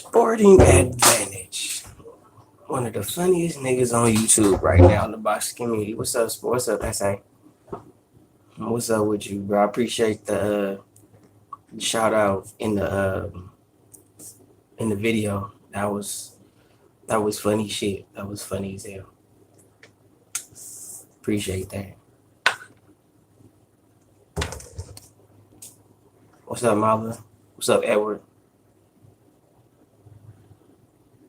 Sporting Advantage. One of the funniest niggas on YouTube right now in the boxing community. What's up, sport? What's up, SA? What's up with you, bro? I appreciate the shout out in the video. That was funny shit. That was funny as hell. Appreciate that. What's up, Marla? What's up, Edward?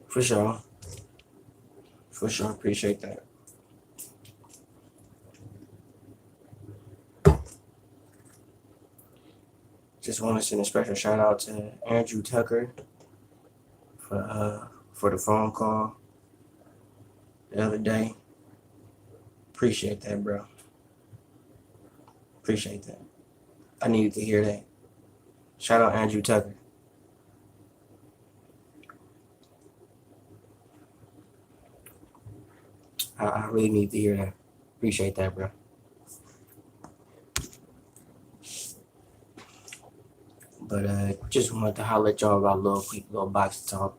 For sure. For sure. Appreciate that. Just want to send a special shout out to Andrew Tucker for the phone call the other day. Appreciate that, bro. Appreciate that. I needed to hear that. Shout out Andrew Tucker. I really need to hear that. Appreciate that, bro. But just wanted to holler at y'all about a little boxing talk.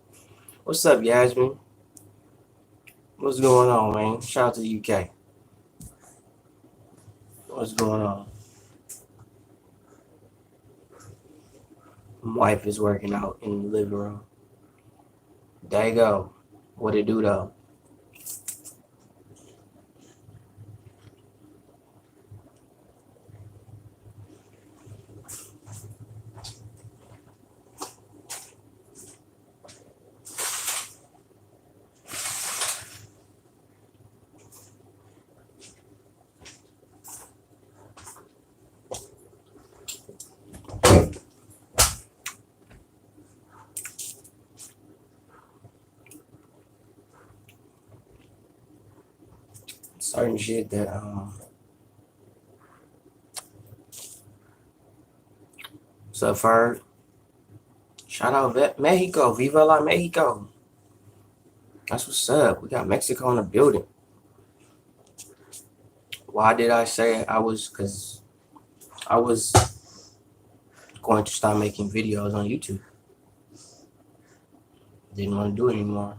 What's up, Yasmin? What's going on, man? Shout out to the UK. What's going on? My wife is working out in the living room. There you go. What it do though? Certain shit that what's up, Ferg? Shout out Mexico. Viva la Mexico. That's what's up. We got Mexico in the building. Why did I say I was? Because I was going to start making videos on YouTube. Didn't want to do it anymore.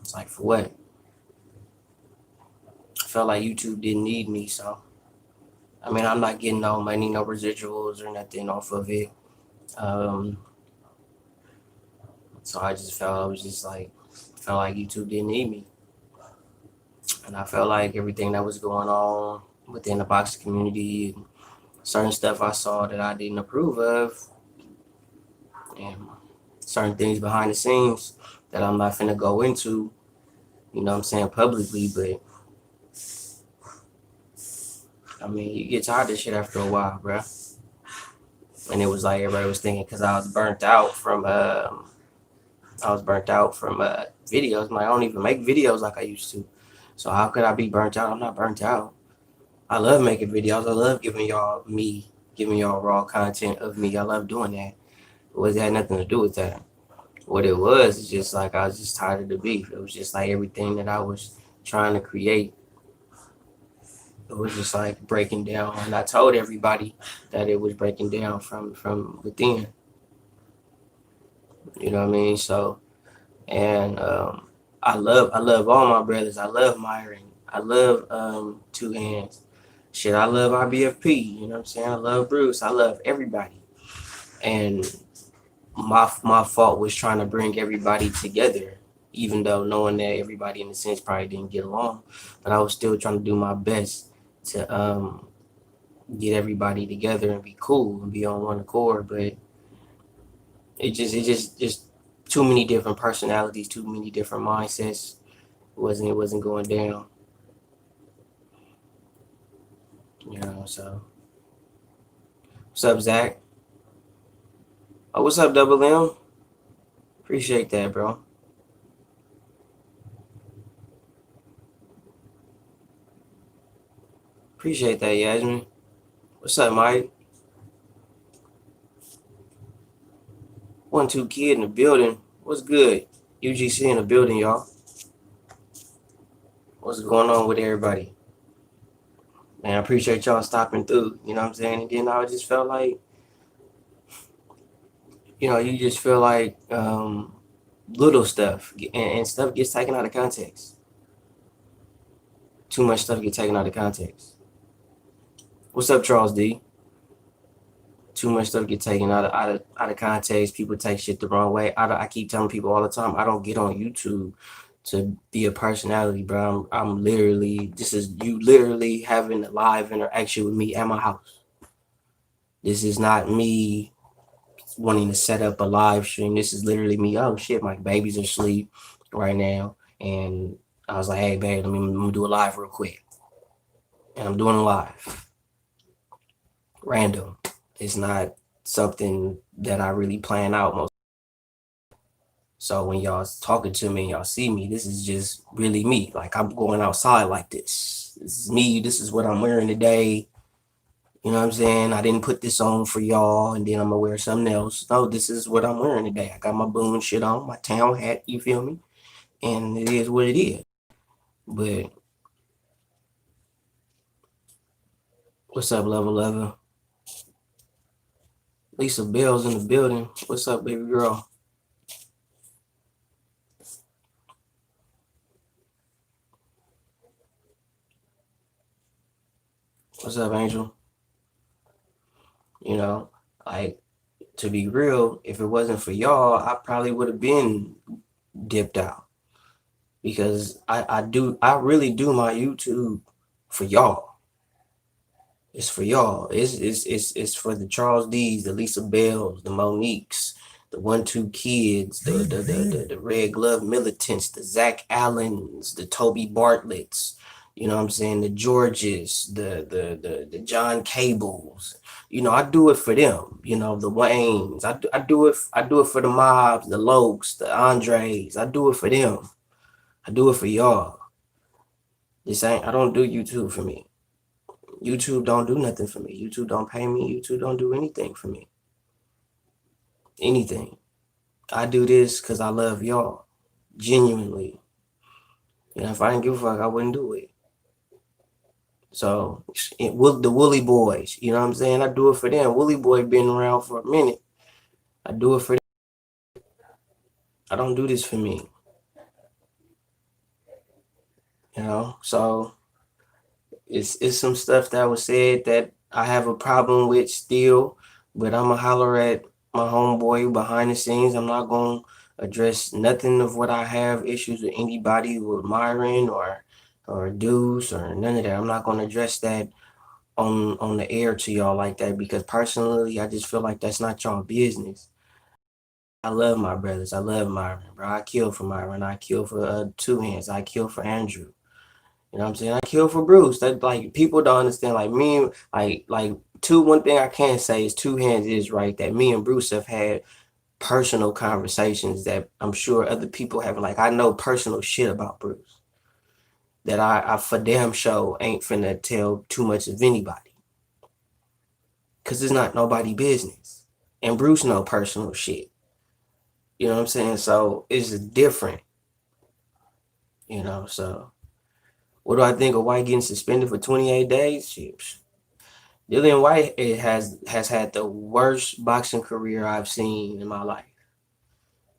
It's like, for what? I felt like YouTube didn't need me, so I mean, I'm not getting no money, no residuals or nothing off of it. So I just felt like YouTube didn't need me, and I felt like everything that was going on within the boxing community and certain stuff I saw that I didn't approve of, and certain things behind the scenes that I'm not finna go into, you know what I'm saying, publicly, but I mean, you get tired of shit after a while, bro. And it was like everybody was thinking because I was burnt out from videos. I don't even make videos like I used to. So how could I be burnt out? I'm not burnt out. I love making videos. I love giving y'all raw content of me. I love doing that. It had nothing to do with that. What it was is just like I was just tired of the beef. It was just like everything that I was trying to create. It was just like breaking down, and I told everybody that it was breaking down from within. You know what I mean? So, and I love all my brothers. I love Myron. I love Two Hands. Shit, I love IBFP. You know what I'm saying? I love Bruce. I love everybody. And my fault was trying to bring everybody together, even though knowing that everybody in a sense probably didn't get along, but I was still trying to do my best to get everybody together and be cool and be on one accord. But it just too many different personalities, too many different mindsets. It wasn't going down. You know, so what's up, Zach? Oh, what's up, Double M? Appreciate that, bro. Appreciate that, Yasmin. What's up, Mike? 1-2 kid in the building. What's good? UGC in the building, y'all. What's going on with everybody? Man, I appreciate y'all stopping through. You know what I'm saying? And then I just felt like, you just feel like little stuff and stuff gets taken out of context. Too much stuff gets taken out of context. What's up, Charles D? Too much stuff get taken out of context. People take shit the wrong way. I keep telling people all the time, I don't get on YouTube to be a personality, bro. I'm literally, this is you literally having a live interaction with me at my house. This is not me wanting to set up a live stream. This is literally me. Oh shit, my babies are asleep right now, and I was like, hey babe, let me do a live real quick, and I'm doing a live, random. It's not something that I really plan out most. So when y'all talking to me and y'all see me, this is just really me. Like I'm going outside like this. This is me. This is what I'm wearing today. You know what I'm saying? I didn't put this on for y'all and then I'm gonna wear something else. No, this is what I'm wearing today. I got my boon shit on, my town hat, you feel me? And it is what it is. But what's up, level level? Lisa Bell's in the building. What's up, baby girl? What's up, Angel? You know, like to be real, if it wasn't for y'all, I probably would have been dipped out because I really do my YouTube for y'all. It's for y'all. It's for the Charles D's, the Lisa Bells, the Moniques, the 1-2 kids, the Red Glove militants, the Zach Allens, the Toby Bartletts. You know what I'm saying? The Georges, the John Cables. I do it for them. The Waynes. I do it for the Mobs, the Lokes, the Andres. I do it for them. I do it for y'all. I don't do YouTube for me. YouTube don't do nothing for me. YouTube don't pay me. YouTube don't do anything for me. Anything. I do this because I love y'all. Genuinely. If I didn't give a fuck, I wouldn't do it. So, the Woolly Boys, you know what I'm saying? I do it for them. Woolly Boy been around for a minute. I do it for them. I don't do this for me. So it's some stuff that was said that I have a problem with still, but I'ma holler at my homeboy behind the scenes. I'm not gonna address nothing of what I have issues with anybody with Myron or Deuce or none of that. I'm not gonna address that on the air to y'all like that because personally I just feel like that's not y'all business. I love my brothers. I love Myron, bro. I kill for Myron. I kill for Two Hands. I kill for Andrew. You know what I'm saying? I kill for Bruce. That like people don't understand. Like me, like one thing I can say is Two Hands is right that me and Bruce have had personal conversations that I'm sure other people have. Like I know personal shit about Bruce that I for damn sure ain't finna tell too much of anybody because it's not nobody business. And Bruce know personal shit. You know what I'm saying? So it's different. So what do I think of White getting suspended for 28 days? Shit. Dillian White has had the worst boxing career I've seen in my life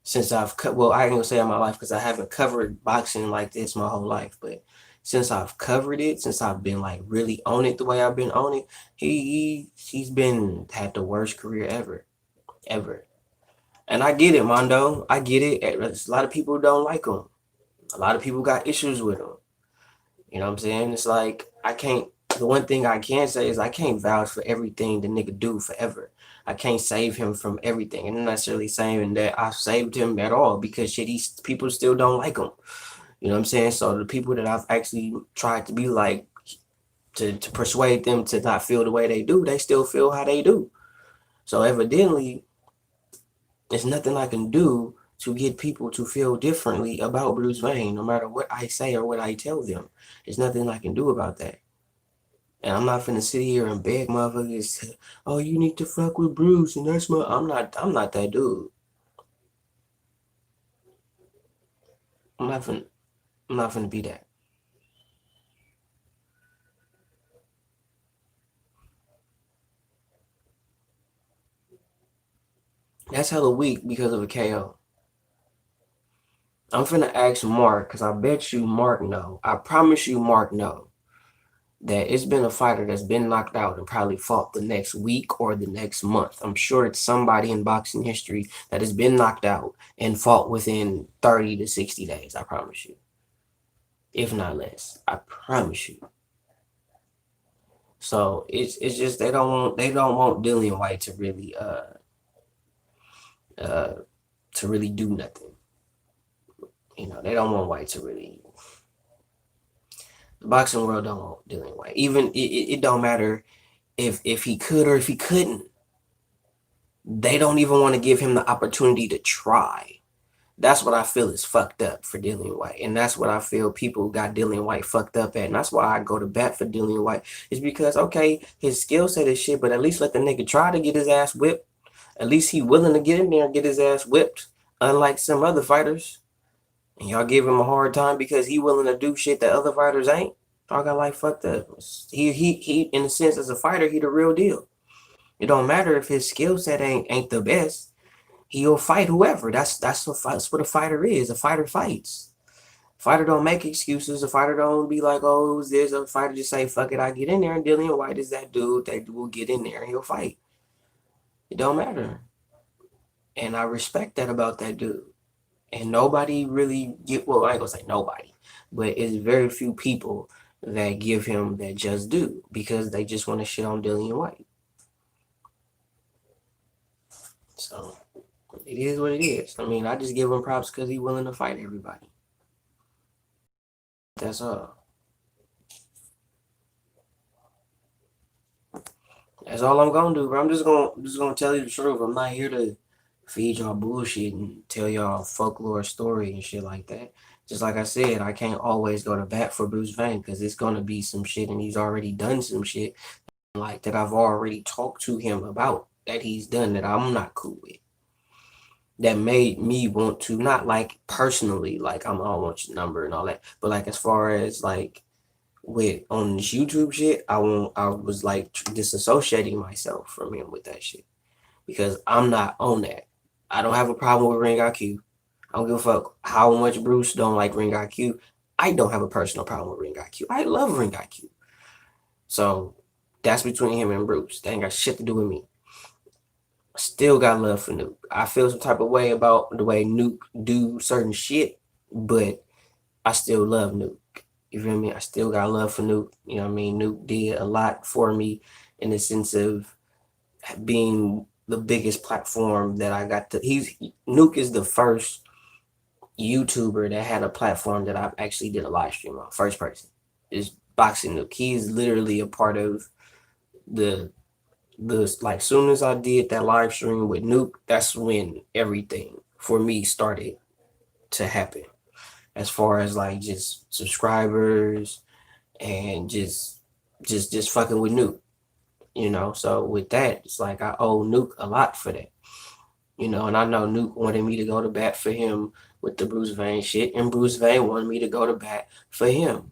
since I've cut. Well, I ain't gonna say in my life because I haven't covered boxing like this my whole life. But since I've covered it, since I've been like really on it the way I've been on it, he's been had the worst career ever, ever. And I get it, Mondo. I get it. A lot of people don't like him. A lot of people got issues with him. You know what I'm saying? It's like I can't. The one thing I can say is I can't vouch for everything the nigga do forever. I can't save him from everything, and I'm not necessarily saying that I saved him at all because shit, these people still don't like him. You know what I'm saying? So the people that I've actually tried to be like to persuade them to not feel the way they do, they still feel how they do. So evidently, there's nothing I can do to get people to feel differently about Bruce Wayne, no matter what I say or what I tell them. There's nothing I can do about that. And I'm not finna sit here and beg motherfuckers, oh, you need to fuck with Bruce, and that's my. I'm not that dude. I'm not finna. I'm not finna be that. That's hella weak because of a KO. I'm finna ask Mark, because I bet you Mark know. I promise you Mark know that it's been a fighter that's been knocked out and probably fought the next week or the next month. I'm sure it's somebody in boxing history that has been knocked out and fought within 30 to 60 days. I promise you. If not less. I promise you. So it's just they don't want Dillian White uh to really do nothing. They don't want White to really the boxing world don't want Dillian White. Even it don't matter if he could or if he couldn't. They don't even want to give him the opportunity to try. That's what I feel is fucked up for Dillian White. And that's what I feel people got Dillian White fucked up at. And that's why I go to bat for Dillian White. Is because, okay, his skill set is shit, but at least let the nigga try to get his ass whipped. At least he willing to get in there and get his ass whipped. Unlike some other fighters. And y'all give him a hard time because he willing to do shit that other fighters ain't. Y'all got like fucked up. He in a sense as a fighter, he the real deal. It don't matter if his skill set ain't the best. He'll fight whoever. That's what a fighter is. A fighter fights. A fighter don't make excuses. A fighter don't be like, oh, who's this? A fighter just say, fuck it, I get in there. And Dillian White is that dude. That dude will get in there and he'll fight. It don't matter. And I respect that about that dude. And nobody really well, I ain't gonna say nobody, but it's very few people that give him that just do because they just want to shit on Dillian White. So it is what it is. I mean, I just give him props because he's willing to fight everybody. That's all. That's all I'm gonna do, bro. I'm just gonna tell you the truth. I'm not here to feed y'all bullshit and tell y'all folklore story and shit like that. Just like I said, I can't always go to bat for Bruce Wayne because it's gonna be some shit and he's already done some shit like that I've already talked to him about that he's done that I'm not cool with. That made me want to not like personally, like I don't want your number and all that, but like as far as like with on this YouTube shit, I was like disassociating myself from him with that shit because I'm not on that. I don't have a problem with Ring IQ. I don't give a fuck how much Bruce don't like Ring IQ. I don't have a personal problem with Ring IQ. I love Ring IQ. So that's between him and Bruce. They ain't got shit to do with me. Still got love for Nuke. I feel some type of way about the way Nuke do certain shit, but I still love Nuke. You feel me? I still got love for Nuke. You know what I mean? Nuke did a lot for me in the sense of being the biggest platform that I got to. Nuke is the first YouTuber that had a platform that I actually did a live stream on. First person is Boxing Nuke. He's literally a part of the like soon as I did that live stream with Nuke, that's when everything for me started to happen. As far as like just subscribers and just fucking with Nuke. So with that, it's like I owe Nuke a lot for that. And I know Nuke wanted me to go to bat for him with the Bruce Wayne shit, and Bruce Wayne wanted me to go to bat for him.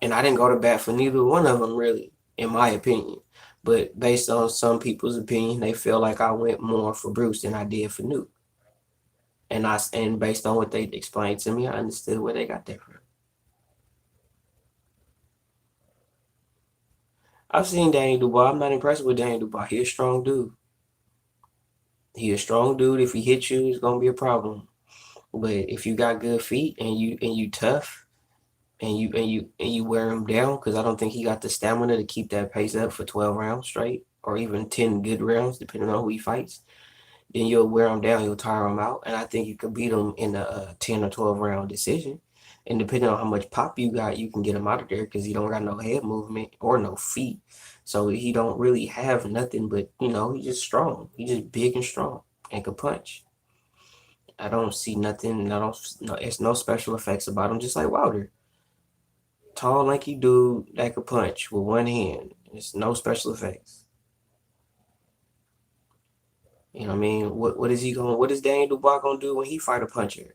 And I didn't go to bat for neither one of them, really, in my opinion. But based on some people's opinion, they feel like I went more for Bruce than I did for Nuke. And based on what they explained to me, I understood where they got that from. I've seen Daniel Dubois. I'm not impressed with Daniel Dubois. He's a strong dude. He's a strong dude. If he hits you, it's gonna be a problem. But if you got good feet and you tough and you wear him down, because I don't think he got the stamina to keep that pace up for 12 rounds straight, or even 10 good rounds, depending on who he fights. Then you'll wear him down, you'll tire him out, and I think you could beat him in a 10 or 12 round decision. And depending on how much pop you got, you can get him out of there because he don't got no head movement or no feet. So he don't really have nothing, but he's just strong. He's just big and strong and can punch. I don't see nothing. I don't no. It's no special effects about him. Just like Wilder, tall, lanky dude that could punch with one hand. It's no special effects. You know what I mean? What is he going? What is Daniel Dubois gonna do when he fight a puncher?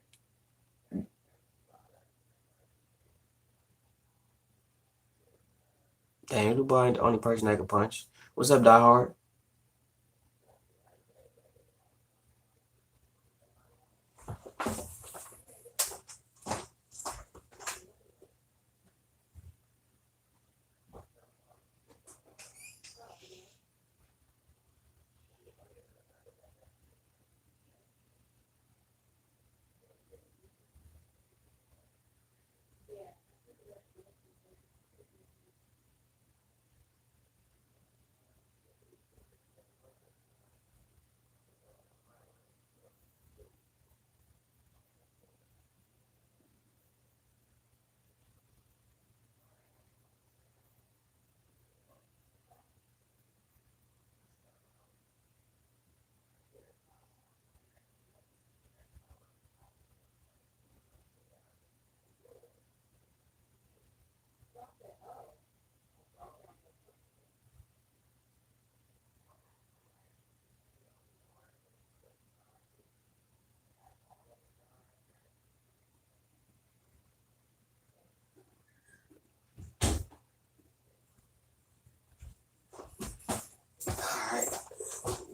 Daniel Dubois ain't the only person that can punch. What's up, Die Hard?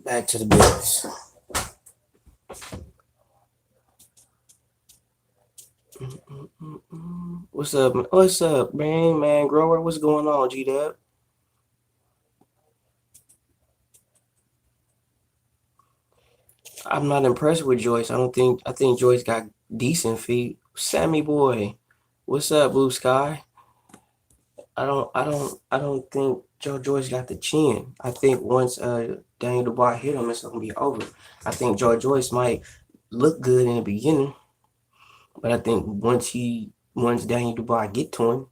back to the business. What's up? What's up, man? Grower, what's going on, G-Dub? I'm not impressed with Joyce. I think Joyce got decent feet. Sammy boy, what's up, Blue Sky? I don't think Joe Joyce got the chin. I think once Daniel Dubois hit him, it's gonna be over. I think Joe Joyce might look good in the beginning, but I think once Daniel Dubois get to him,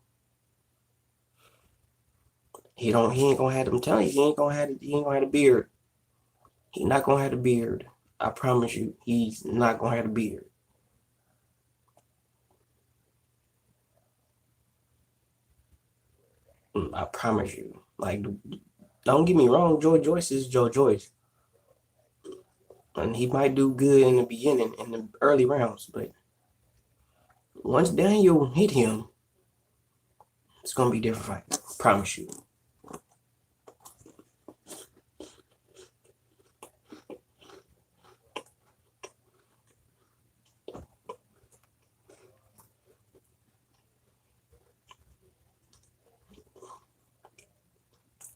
he ain't gonna have them telling you he ain't gonna have the beard. He not gonna have the beard. I promise you, he's not gonna have the beard. I promise you. Like, don't get me wrong, Joe Joyce is Joe Joyce, and he might do good in the beginning in the early rounds, but once Daniel hit him, it's gonna be a different fight. Promise you.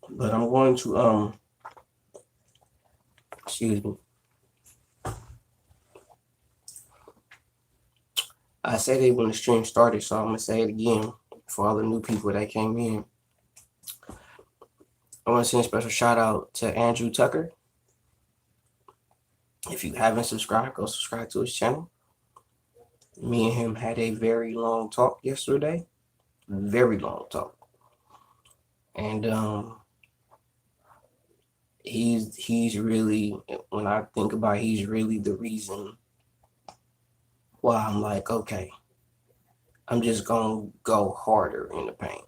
But I'm going to excuse me. I said it when the stream started, so I'm gonna say it again for all the new people that came in. I want to send a special shout out to Andrew Tucker. If you haven't subscribed, go subscribe to his channel. Me and him had a very long talk yesterday. Very long talk. And he's really, when I think about it, he's really the reason why I'm like, okay, I'm just gonna go harder in the paint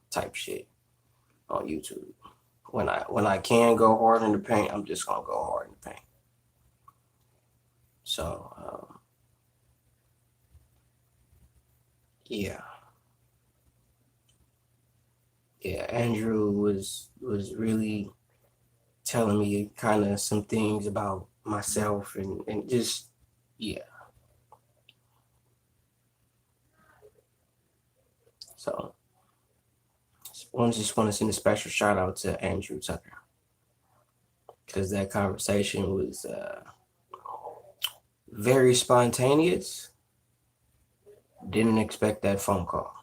type shit on YouTube. When I can go hard in the paint, I'm just gonna go hard in the paint. So yeah. Yeah, Andrew was really telling me kind of some things about myself and just yeah. So I just want to send a special shout out to Andrew Tucker because that conversation was very spontaneous. Didn't expect that phone call.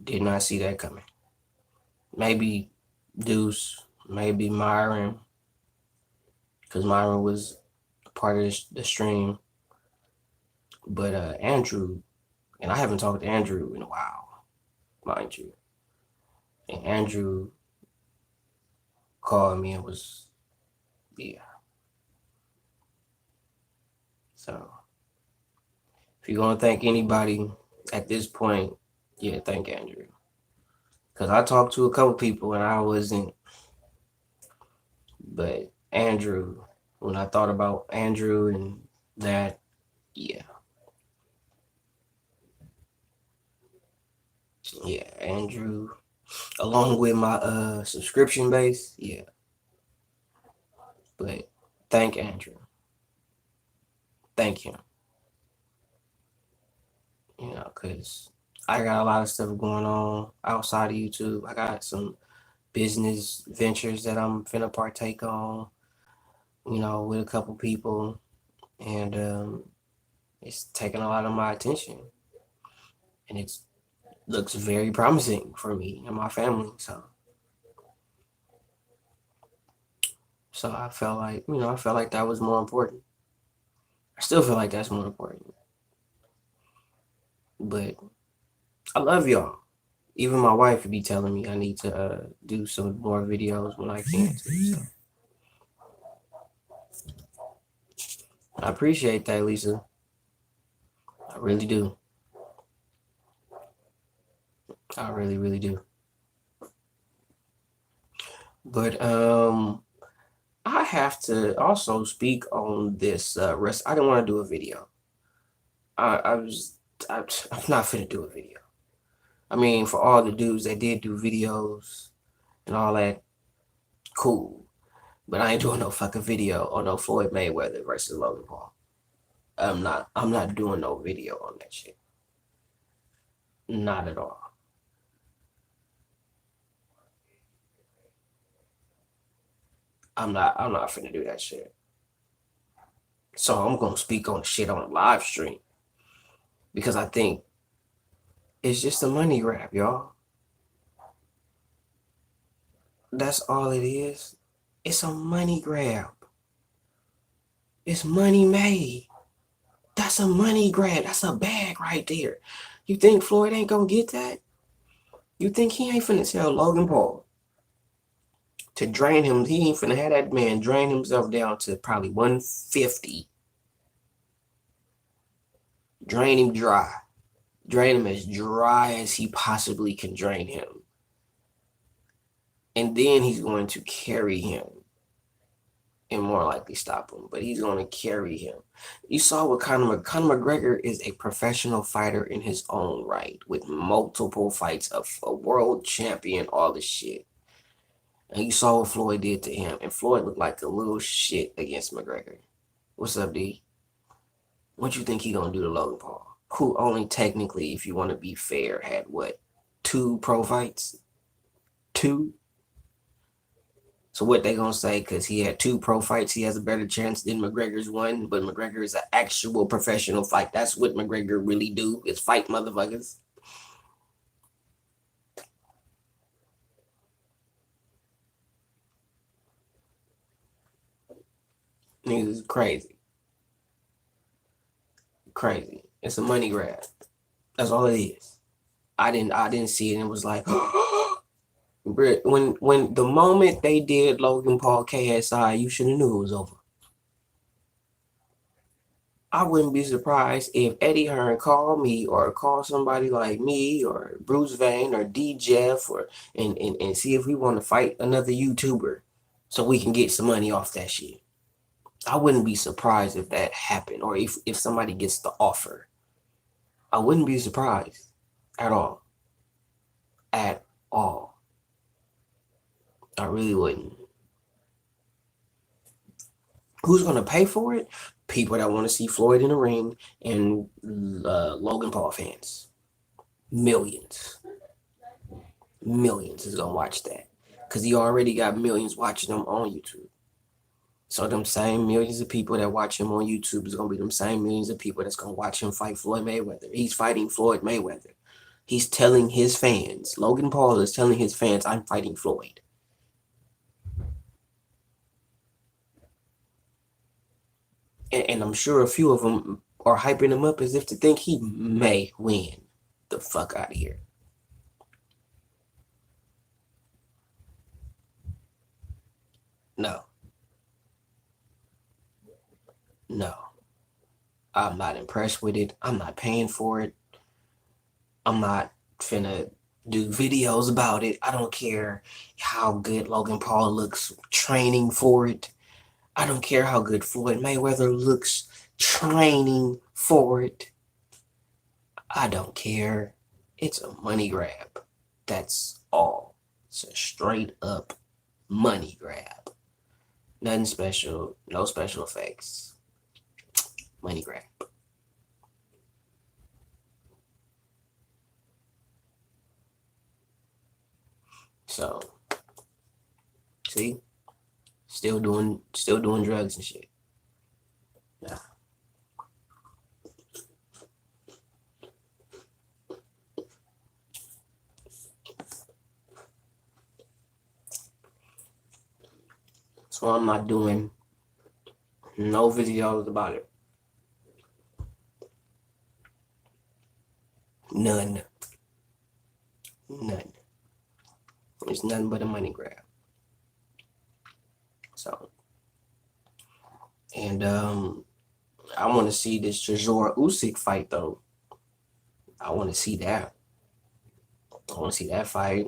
Did not see that coming. Maybe Deuce, maybe Myron, because Myron was part of the stream. But Andrew, and I haven't talked to Andrew in a while, mind you. And Andrew called me and was, yeah. So if you're gonna thank anybody at this point, yeah, thank Andrew. Cause I talked to a couple people and I wasn't, but Andrew, when I thought about Andrew and that, yeah. Yeah, Andrew, along with my subscription base, yeah. But thank Andrew. Thank him. You know, because I got a lot of stuff going on outside of YouTube. I got some business ventures that I'm finna partake on, you know, with a couple people. And it's taking a lot of my attention. And it looks very promising for me and my family. So I felt like, you know, that was more important. I still feel like that's more important. But I love y'all. Even my wife would be telling me I need to do some more videos when I can too. So. I appreciate that, Lisa. I really do. I really, really do. But I have to also speak on this rest. I didn't want to do a video. I'm not finna do a video. I mean, for all the dudes that did do videos and all that, cool. But I ain't doing no fucking video on no Floyd Mayweather versus Logan Paul. I'm not doing no video on that shit. Not at all. I'm not finna do that shit. So I'm gonna speak on the shit on a live stream because I think it's just a money grab, y'all. That's all it is. It's a money grab. It's money made. That's a money grab. That's a bag right there. You think Floyd ain't gonna get that? You think he ain't finna tell Logan Paul to drain him? He ain't finna have that man drain himself down to probably 150. Drain him dry. Drain him as dry as he possibly can drain him. And then he's going to carry him and more likely stop him, but he's going to carry him. You saw what Conor McGregor is a professional fighter in his own right with multiple fights of a world champion, all this shit. And you saw what Floyd did to him, and Floyd looked like a little shit against McGregor. What's up, D? What you think he gonna do to Logan Paul? Who only technically, if you want to be fair, had what, 2 pro fights? 2? So what they gonna say? Because he had 2 pro fights, he has a better chance than McGregor's one. But McGregor is an actual professional fight. That's what McGregor really do, is fight motherfuckers. Niggas is crazy. Crazy. It's a money grab. That's all it is. I didn't see it and it was like when the moment they did Logan Paul KSI, you should have knew it was over. I wouldn't be surprised if Eddie Hearn called me or call somebody like me or Bruce Vane or D Jeff or and see if we want to fight another YouTuber so we can get some money off that shit. I wouldn't be surprised if that happened or if somebody gets the offer. I wouldn't be surprised at all. At all. I really wouldn't. Who's going to pay for it? People that want to see Floyd in the ring and Logan Paul fans. Millions. Millions is going to watch that. Because he already got millions watching him on YouTube. So them same millions of people that watch him on YouTube is going to be them same millions of people that's going to watch him fight Floyd Mayweather. He's fighting Floyd Mayweather. He's telling his fans, Logan Paul is telling his fans, I'm fighting Floyd. And I'm sure a few of them are hyping him up as if to think he may win. The fuck out of here. No. No. I'm not impressed with it. I'm not paying for it. I'm not finna do videos about it. I don't care how good Logan Paul looks training for it. I don't care how good Floyd Mayweather looks training for it. I don't care. It's a money grab. That's all. It's a straight up money grab. Nothing special. No special effects. Money grab. So, see? Still doing drugs and shit. Yeah. So I'm not doing no videos about it. None. None. It's nothing but a money grab. So, and I want to see this Chisora Usyk fight though. I want to see that. I want to see that fight.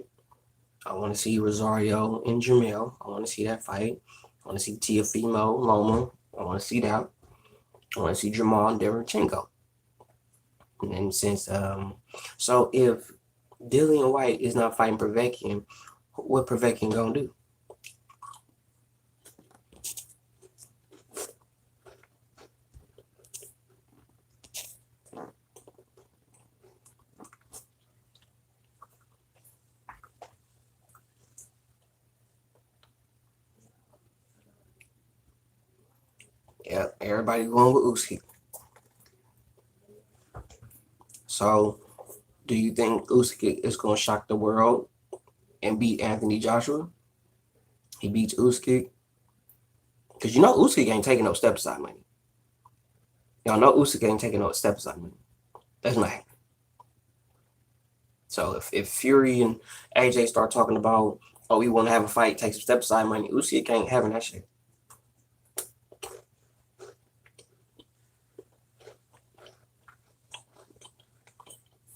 I want to see Rosario and Jamel. I want to see that fight. I want to see Teofimo Loma. I want to see that. I want to see Jamal and Derevchenko. And then since so if Dillian White is not fighting Povetkin, what Povetkin gonna do? Everybody going with Usyk. So, do you think Usyk is going to shock the world and beat Anthony Joshua? He beats Usyk. Because you know Usyk ain't taking no step aside money. Y'all know Usyk ain't taking no step aside money. That's not happening. So if Fury and AJ start talking about, oh, we want to have a fight, take some step aside money, Usyk ain't having that shit.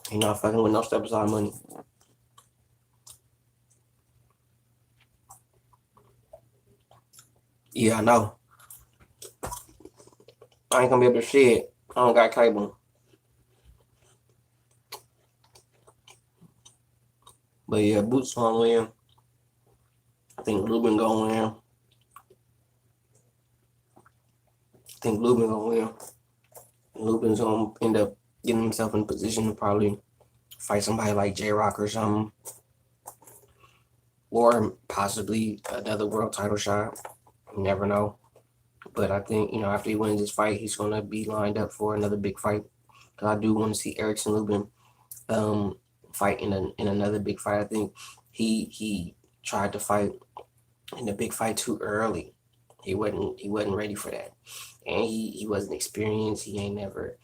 He not fucking with no step aside money. Yeah, I know. I ain't gonna be able to see it. I don't got cable. But yeah, Boots gonna win. I think Lubin gonna win. I think Lubin gonna win. Lubin's gonna end up getting himself in a position to probably fight somebody like J-Rock or something. Or possibly another world title shot. You never know. But I think, you know, after he wins this fight, he's gonna be lined up for another big fight. Because I do want to see Erickson Lubin fight in another big fight. I think he tried to fight in the big fight too early. He wasn't ready for that. And he wasn't experienced. He ain't never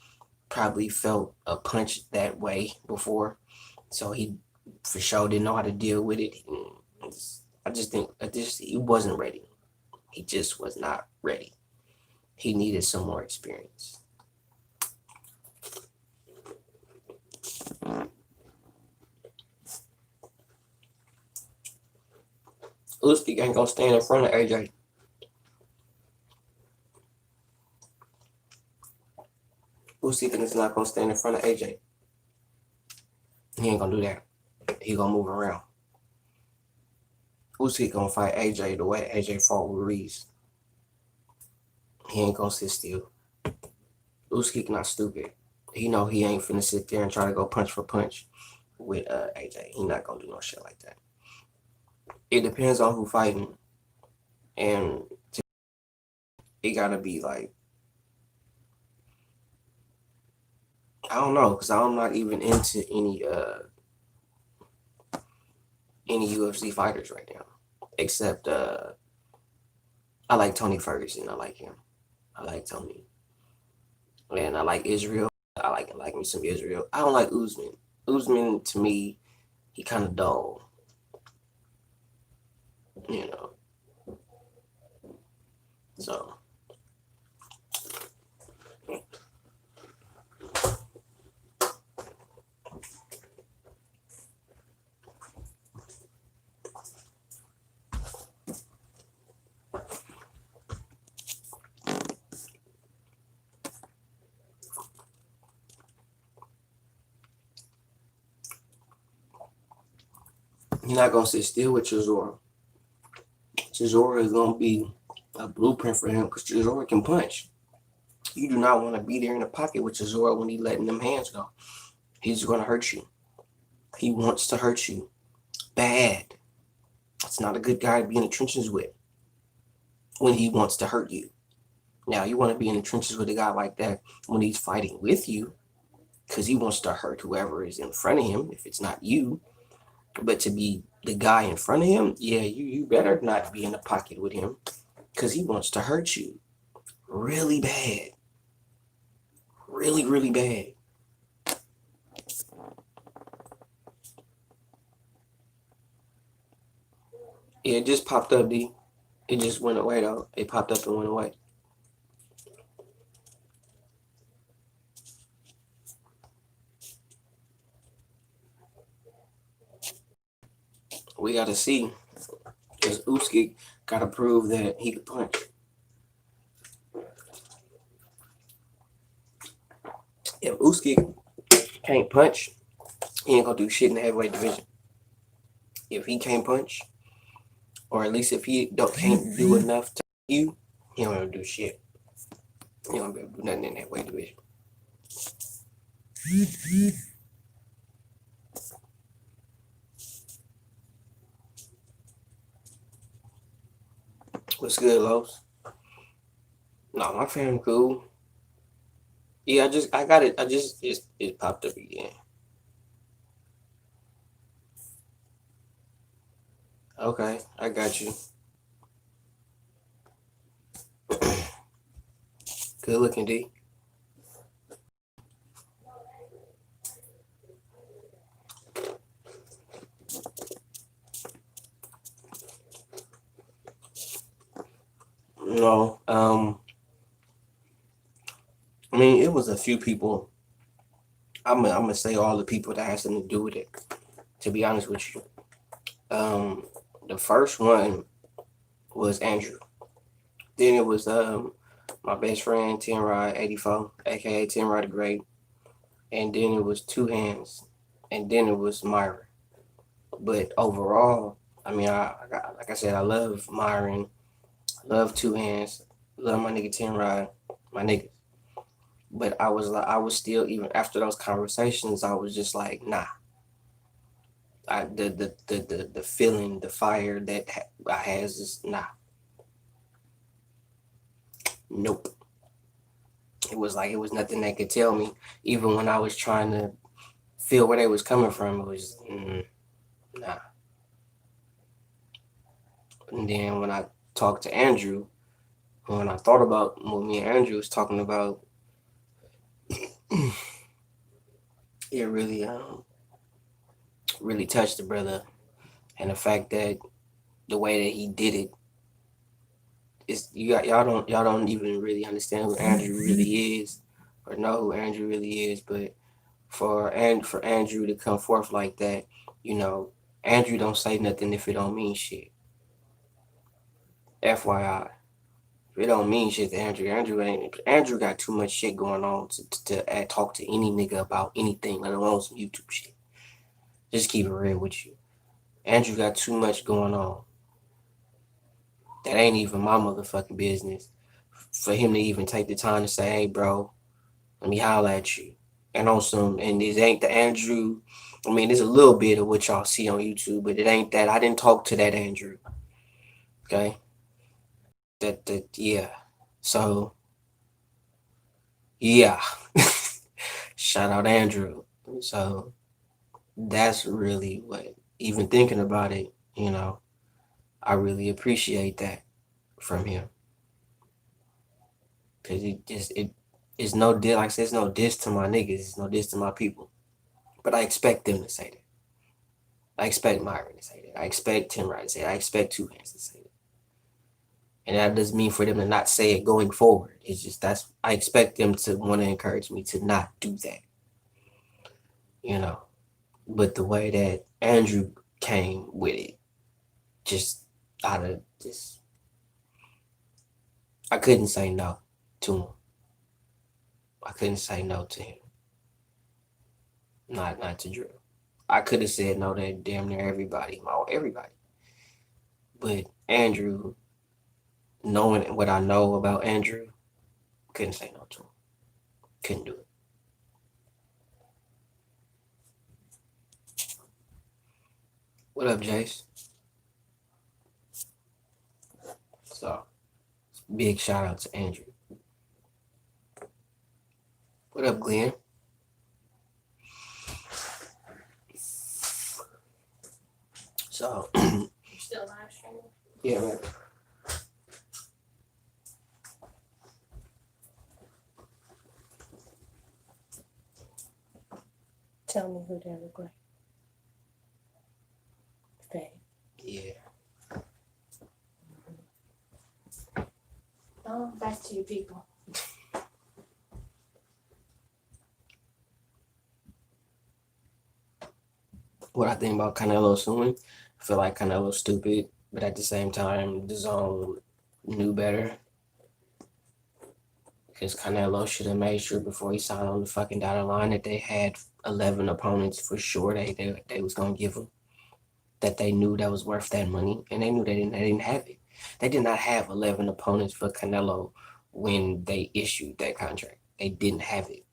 probably felt a punch that way before. So he for sure didn't know how to deal with it. I just think he wasn't ready. He just was not ready. He needed some more experience. Usyk ain't gonna stand in front of AJ. Usyk is not gonna stand in front of AJ. He ain't gonna do that. He gonna move around. Usyk gonna fight AJ the way AJ fought with Ruiz. He ain't gonna sit still. Usyk not stupid. He know he ain't finna sit there and try to go punch for punch with AJ. He not gonna do no shit like that. It depends on who fighting, and it gotta be like, I don't know, because I'm not even into any UFC fighters right now, except I like Tony Ferguson. I like him. I like Tony, and I like Israel. I like me some Israel. I don't like Usman. Usman to me, he kind of dull. You know. So you're not gonna sit still with Chisora. Chisora is gonna be a blueprint for him because Chisora can punch. You do not want to be there in the pocket with Chisora when he's letting them hands go. He's gonna hurt you. He wants to hurt you bad. It's not a good guy to be in the trenches with when he wants to hurt you. Now, you want to be in the trenches with a guy like that when he's fighting with you because he wants to hurt whoever is in front of him if it's not you. But to be the guy in front of him, yeah, you better not be in the pocket with him because he wants to hurt you really bad. Really, really bad. Yeah, it just popped up, D. It just went away, though. It popped up and went away. We got to see because Usyk got to prove that he could punch. If Usyk can't punch, he ain't gonna do shit in the heavyweight division. If he can't punch, or at least if he can't do enough to you, he don't gonna do shit. He don't gonna do nothing in that weight division. What's good, Los? No, my family cool. Yeah, I got it. It popped up again. Okay, I got you. Good looking, D. No, I mean it was a few people. I'm gonna say all the people that has something to do with it. To be honest with you, um, the first one was Andrew. Then it was my best friend Ten Rod 84, aka Ten Rod the Great, and then it was Two Hands, and then it was Myra. But overall, I mean, like I said, I love Myron, love Two Hands, love my nigga Ten Rod, my niggas. But I was still, even after those conversations, I was just like, nah. The feeling, the fire that I has is nah, nope. It was like it was nothing they could tell me. Even when I was trying to feel where they was coming from, it was nah. And then when I talked to Andrew, when I thought about what me and Andrew was talking about, it really touched the brother, and the fact that the way that he did it is y'all don't even really understand who Andrew really is or know who Andrew really is, but for Andrew to come forth like that, you know, Andrew don't say nothing if it don't mean shit. FYI. If it don't mean shit to Andrew, Andrew got too much shit going on to talk to any nigga about anything, let alone some YouTube shit. Just keep it real with you. Andrew got too much going on. That ain't even my motherfucking business. For him to even take the time to say, hey bro, let me holler at you. And on some, and it ain't the Andrew. I mean, there's a little bit of what y'all see on YouTube, but it ain't that. I didn't talk to that Andrew. Okay? Yeah. So, yeah. Shout out Andrew. So, that's really what, even thinking about it, you know, I really appreciate that from him. Cause it's no diss, like I said, it's no diss to my niggas, it's no diss to my people. But I expect them to say that. I expect Myron to say that. I expect Tim Wright to say that. I expect Two Hands to say that. And that doesn't mean for them to not say it going forward. It's just I expect them to want to encourage me to not do that. You know. But the way that Andrew came with it, just out of this, I couldn't say no to him. I couldn't say no to him. Not to Drew. I could have said no to damn near everybody. But Andrew, knowing what I know about Andrew, couldn't say no to him. Couldn't do it. What up, Jace? So, big shout out to Andrew. What up, Glenn? So, You still live streaming? yeah, man. Tell me who that look like. Faye. Yeah. Oh, back to your people. What I think about Canelo suing, I feel like Canelo's stupid, but at the same time, the zone knew better. Because Canelo should have made sure before he signed on the fucking dotted line that they had 11 opponents for sure they was gonna give him. That they knew that was worth that money, and they knew they didn't have it. They did not have 11 opponents for Canelo when they issued that contract. They didn't have it.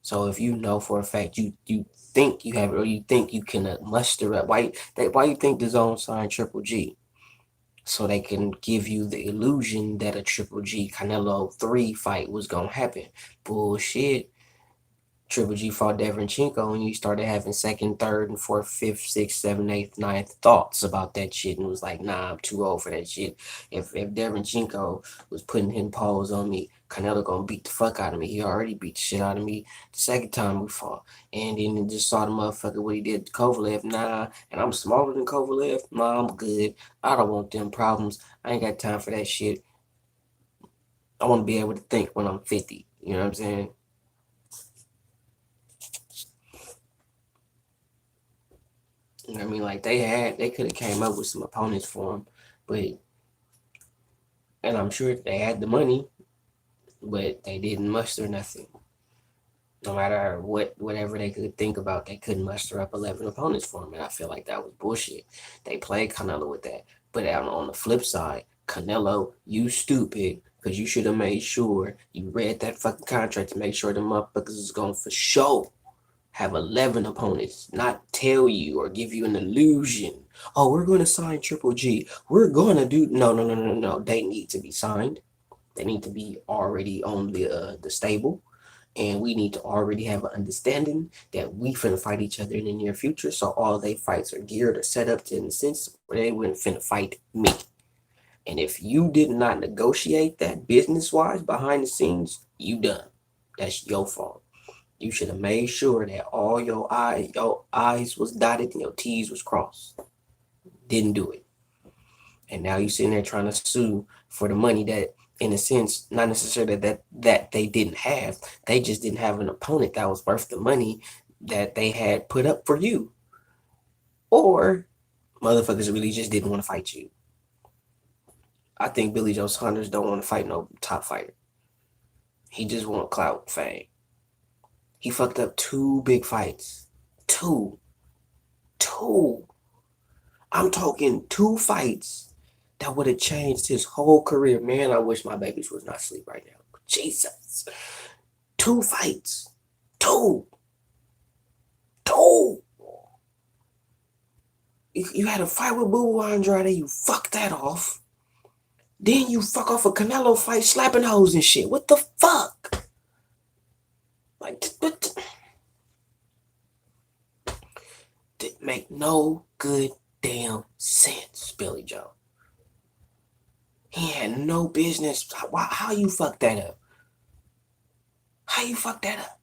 So if you know for a fact you think you have it, or you think you can muster up, why you think the zone signed Triple G? so they can give you the illusion that a Triple G Canelo 3 fight was gonna happen. Bullshit. Triple G fought Deverenchenko, and you started having second, third, and fourth, fifth, sixth, seventh, eighth, ninth thoughts about that shit, and was like, nah, I'm too old for that shit. If Deverenchenko was putting his paws on me, Canelo gonna beat the fuck out of me. He already beat the shit out of me the second time we fought, and then just saw the motherfucker what he did to Kovalev. Nah, and I'm smaller than Kovalev. Nah, I'm good. I don't want them problems. I ain't got time for that shit. I want to be able to think when I'm 50. You know what I'm saying? You know what I mean? Like they could have came up with some opponents for him, but and I'm sure they had the money, but they didn't muster nothing. No matter whatever they could think about, they couldn't muster up 11 opponents for him, and I feel like that was bullshit. They played Canelo with that, but on the flip side, Canelo, you stupid, because you should have made sure you read that fucking contract to make sure the motherfuckers is going for sure have 11 opponents, not tell you or give you an illusion. Oh, we're going to sign Triple G. We're going to do no. They need to be signed. They need to be already on the stable, and we need to already have an understanding that we finna fight each other in the near future. So all they fights are geared or set up to in the sense where they wouldn't finna fight me. And if you did not negotiate that business wise behind the scenes, you done. That's your fault. You should have made sure that all your I's was dotted and your T's was crossed. Didn't do it. And now you sitting there trying to sue for the money that, in a sense, not necessarily that they didn't have. They just didn't have an opponent that was worth the money that they had put up for you. Or motherfuckers really just didn't want to fight you. I think Billy Joe Saunders don't want to fight no top fighter. He just want clout, fame. He fucked up 2 big fights. Two. Two. I'm talking 2 fights that would have changed his whole career. Man, I wish my babies was not asleep right now. Jesus. 2 fights. Two. Two. You had a fight with Boo Andrade. You fucked that off. Then you fuck off a Canelo fight slapping hoes and shit. What the fuck? Like, didn't make no good damn sense, Billy Joe. He had no business. How you fuck that up? How you fuck that up?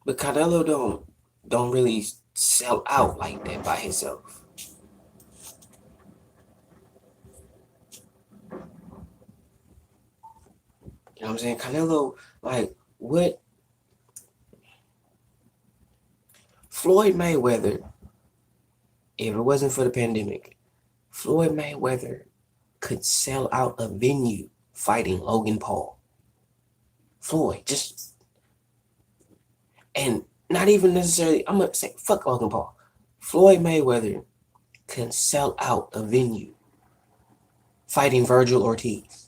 But Canelo don't really sell out like that by himself. You know what I'm saying? Canelo, like, what Floyd Mayweather, if it wasn't for the pandemic, Floyd Mayweather could sell out a venue fighting Logan Paul. Floyd, just, and not even necessarily, I'm going to say, fuck Logan Paul. Floyd Mayweather can sell out a venue fighting Virgil Ortiz.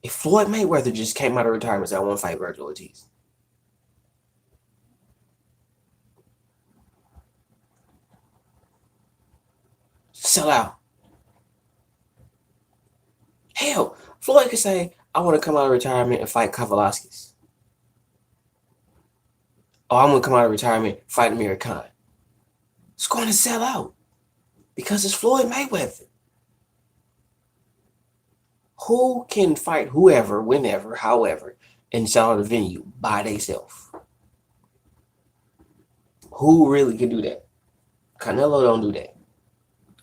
If Floyd Mayweather just came out of retirement and said, I want to fight Virgil Ortiz, sell out. Hell, Floyd could say, I want to come out of retirement and fight Kavalaskis. Oh, I'm going to come out of retirement, fight Amir Khan. It's going to sell out because it's Floyd Mayweather. Who can fight whoever, whenever, however, and sell out a venue by themselves? Who really can do that? Canelo don't do that.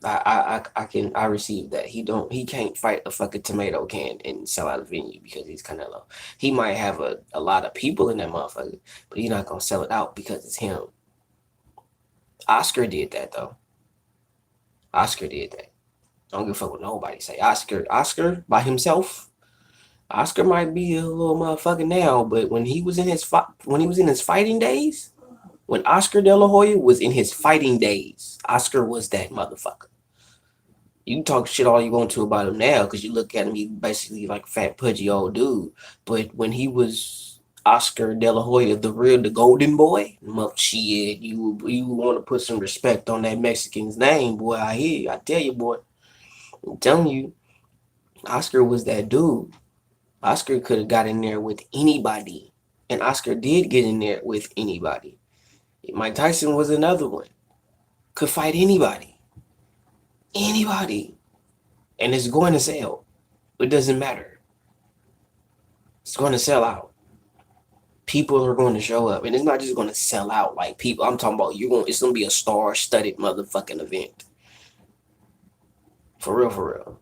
I receive that. He can't fight a fucking tomato can and sell out a venue because he's Canelo. He might have a lot of people in that motherfucker, but he's not gonna sell it out because it's him. Oscar did that though. Oscar did that. I don't give a fuck what nobody say. Oscar by himself. Oscar might be a little motherfucker now, but when he was in his fighting days, when Oscar De La Hoya was in his fighting days, Oscar was that motherfucker. You can talk shit all you want to about him now because you look at him, he basically like a fat, pudgy old dude. But when he was Oscar De La Hoya, the golden boy, shit, you want to put some respect on that Mexican's name, boy. I hear you. I tell you, boy. I'm telling you, Oscar was that dude. Oscar could have got in there with anybody, and Oscar did get in there with anybody. Mike Tyson was another one. Could fight anybody. Anybody. And it's going to sell. It doesn't matter. It's going to sell out. People are going to show up. And it's not just going to sell out like people. I'm talking about it's going to be a star-studded motherfucking event. For real, for real.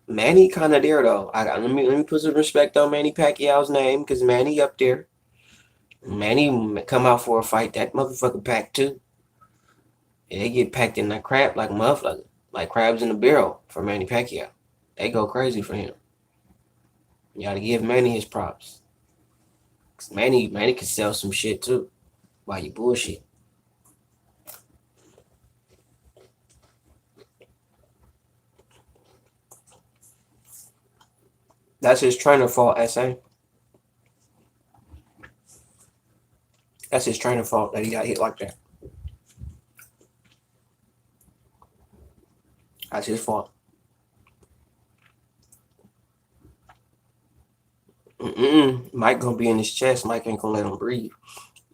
Manny kind of there though. Let me put some respect on Manny Pacquiao's name because Manny up there. Manny come out for a fight. That motherfucker packed too. They get packed in that crap like motherfucker, like crabs in a barrel for Manny Pacquiao. They go crazy for him. You gotta give Manny his props. Cause Manny can sell some shit too while you bullshit. That's his trainer fault, SA. That's his trainer fault that he got hit like that. That's his fault. Mike gonna be in his chest. Mike ain't gonna let him breathe.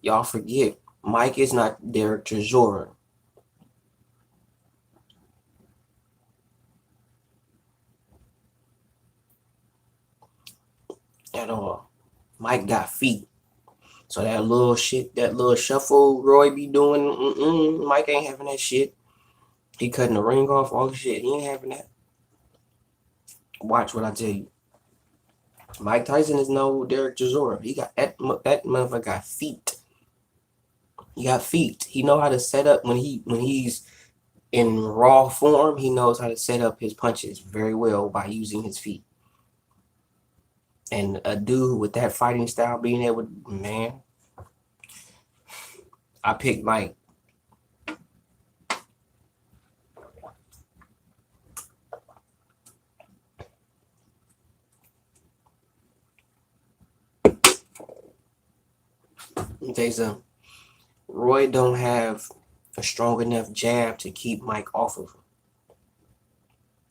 Y'all forget, Mike is not Derek Chisora. At all. Mike got feet. So that little shit, that little shuffle Roy be doing, Mike ain't having that shit. He cutting the ring off, all the shit. He ain't having that. Watch what I tell you. Mike Tyson is no Derek Chisora. He got that motherfucker got feet. He got feet. He know how to set up when he's in raw form. He knows how to set up his punches very well by using his feet. And a dude with that fighting style being able, man, I picked Mike. Let me tell you something. Roy don't have a strong enough jab to keep Mike off of him.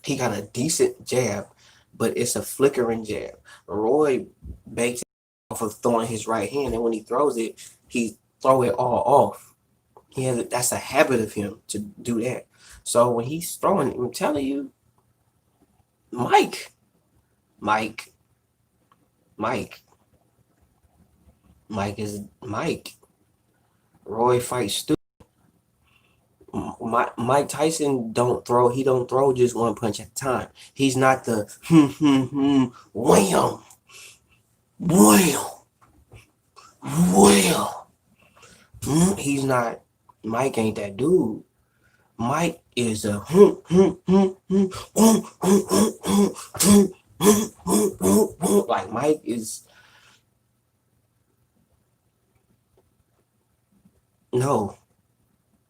He got a decent jab, but it's a flickering jab. Roy bakes off of throwing his right hand, and when he throws it, he throw it all off. That's a habit of him to do that. So when he's throwing, I'm telling you, Mike. Mike is Mike. Roy fights stupid. Mike Tyson don't throw. He don't throw just one punch at a time. He's not the wham, wham, wham. He's not. Mike ain't that dude. Mike is a like Mike is no.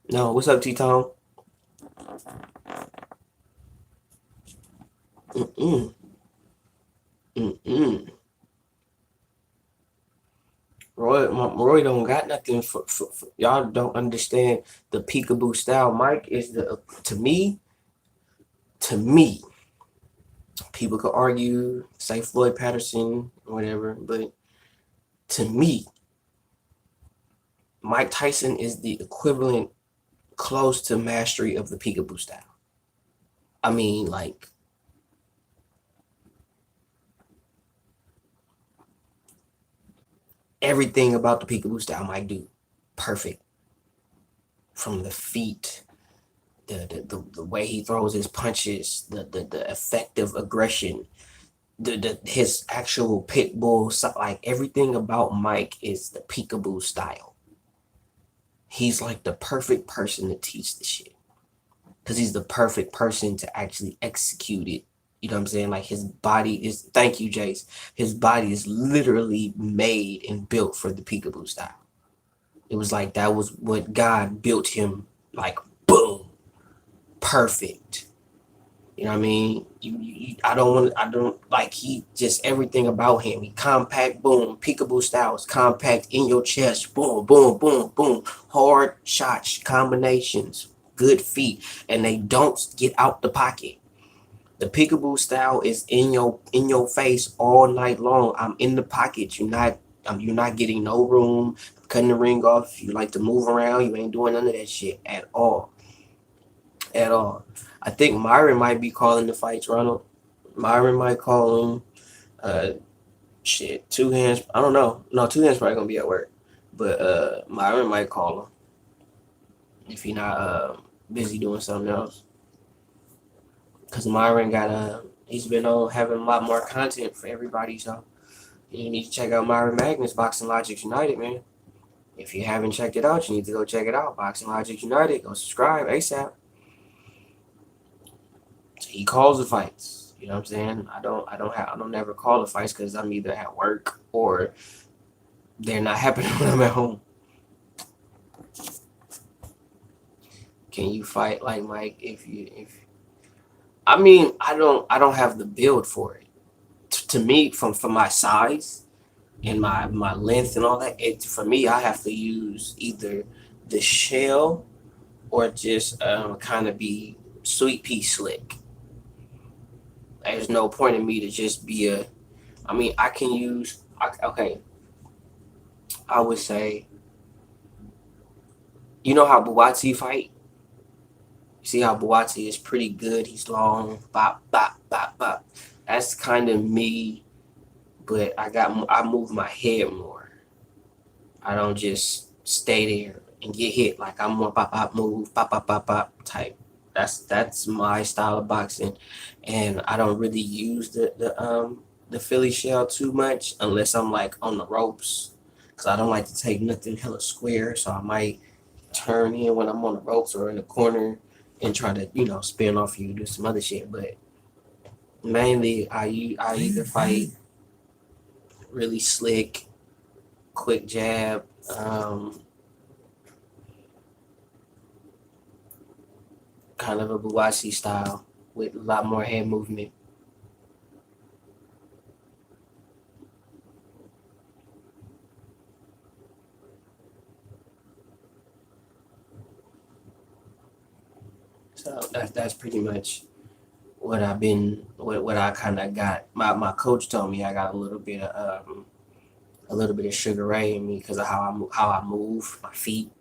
What's up, T-Tone? Roy don't got nothing for y'all. Don't understand the peekaboo style. Mike is to me. People could argue, say Floyd Patterson, or whatever, but to me, Mike Tyson is the equivalent, close to mastery of the peekaboo style. I mean, like, everything about the peekaboo style Mike do perfect. From the feet, the way he throws his punches, the effective aggression, his actual pit bull, like everything about Mike is the peekaboo style. He's like the perfect person to teach the shit because he's the perfect person to actually execute it. You know what I'm saying? Like his body is, thank you, Jace. His body is literally made and built for the peekaboo style. It was like that was what God built him like boom, perfect. You know what I mean? I don't like he just everything about him. He compact, boom, peekaboo styles, compact in your chest, boom, boom, boom, boom, hard shots, combinations, good feet, and they don't get out the pocket. The peekaboo style is in your face all night long. I'm in the pocket. You're not getting no room. Cutting the ring off. You like to move around. You ain't doing none of that shit at all. At all. I think Myron might be calling the fights, Ronald. Myron might call him. Uh, shit, two hands. I don't know. No, two hands probably gonna be at work, but Myron might call him if he not busy doing something else. Cause Myron got he's been on having a lot more content for everybody, so you need to check out Myron Magnus, Boxing Logic United, man. If you haven't checked it out, you need to go check it out. Boxing Logic United, go subscribe ASAP. He calls the fights. You know what I'm saying? I don't ever call the fights because I'm either at work or they're not happening when I'm at home. Can you fight like Mike if I mean I don't have the build for it. To me, from my size and my length and all that, it for me I have to use either the shell or just kind of be sweet pea slick. There's no point in me to just be a. I mean, I can use. Okay, I would say. You know how Buatsi fight? You see how Buatsi is pretty good. He's long, bop, bop, bop, bop. That's kind of me, but I move my head more. I don't just stay there and get hit like I'm more pop pop move, pop pop pop pop type. That's my style of boxing, and I don't really use the Philly shell too much unless I'm like on the ropes, cause I don't like to take nothing hella square. So I might turn in when I'm on the ropes or in the corner and try to spin off you, do some other shit. But mainly I either fight really slick, quick jab. Kind of a Buwashi style with a lot more head movement. So that's pretty much what I've been what I kind of got. My coach told me I got a little bit of Sugar Ray in me because of how I move my feet,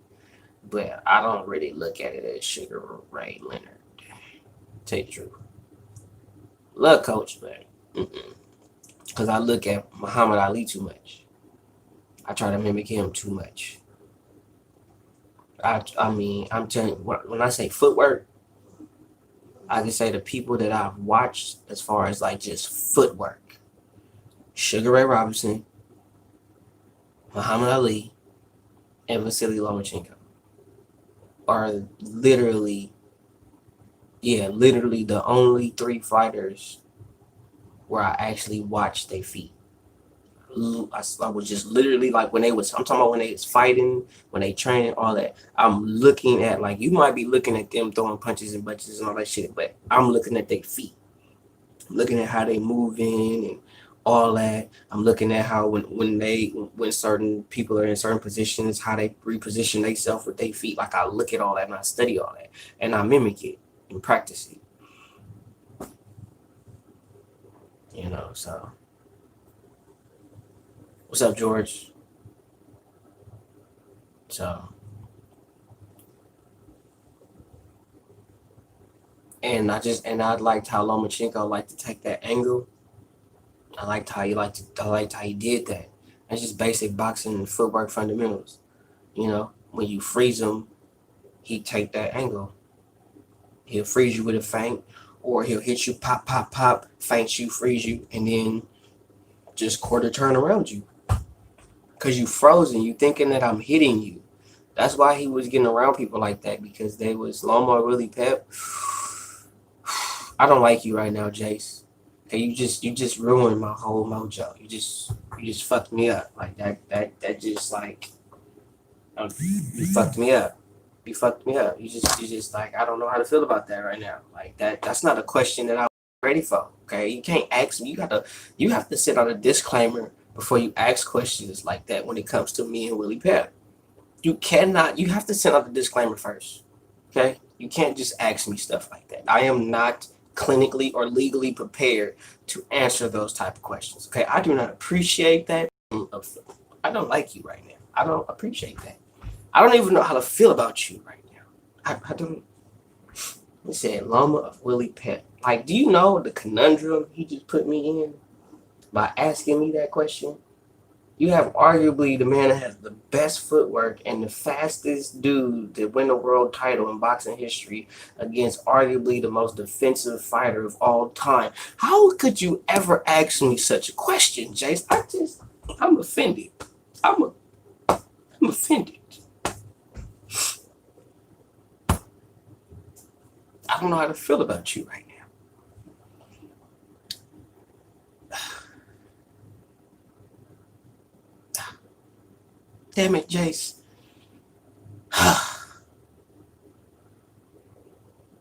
but I don't really look at it as Sugar Ray Leonard. Tell you the truth, love Coach, but because I look at Muhammad Ali too much. I try to mimic him too much. I mean, I'm telling you, when I say footwork, I can say the people that I've watched as far as like just footwork. Sugar Ray Robinson, Muhammad Ali, and Vasily Lomachenko are literally the only three fighters where I actually watched their feet. I was just literally like I'm talking about when they was fighting, when they training, all that. I'm looking at like you might be looking at them throwing punches and bunches and all that shit, but I'm looking at their feet, looking at how they move in and all that. I'm looking at how when certain people are in certain positions, how they reposition themselves with their feet. Like I look at all that and I study all that and I mimic it and practice it. So what's up, George? So and I liked how Lomachenko liked to take that angle. I liked how he did that. That's just basic boxing and footwork fundamentals. When you freeze him, he take that angle. He'll freeze you with a feint, or he'll hit you, pop, pop, pop, feint you, freeze you, and then just quarter turn around you. Cause you frozen, you thinking that I'm hitting you. That's why he was getting around people like that because they was Loma really pep. I don't like you right now, Jace. Okay, you just ruined my whole mojo. You just fucked me up like that just like you fucked me up. You fucked me up. You just like, I don't know how to feel about that right now. Like that's not a question that I'm ready for. Okay, you can't ask me. You have to set out a disclaimer before you ask questions like that when it comes to me and Willie Pep. You have to send out the disclaimer first. Okay, you can't just ask me stuff like that. I am not clinically or legally prepared to answer those type of questions. Okay, I do not appreciate that. I don't like you right now. I don't appreciate that. I don't even know how to feel about you right now. I don't. He said, Loma of Willie Pep. Like, do you know the conundrum he just put me in by asking me that question? You have arguably the man that has the best footwork and the fastest dude to win a world title in boxing history against arguably the most defensive fighter of all time. How could you ever ask me such a question, Jace? I'm offended. I'm offended. I don't know how to feel about you right now. Damn it, Jace. I'm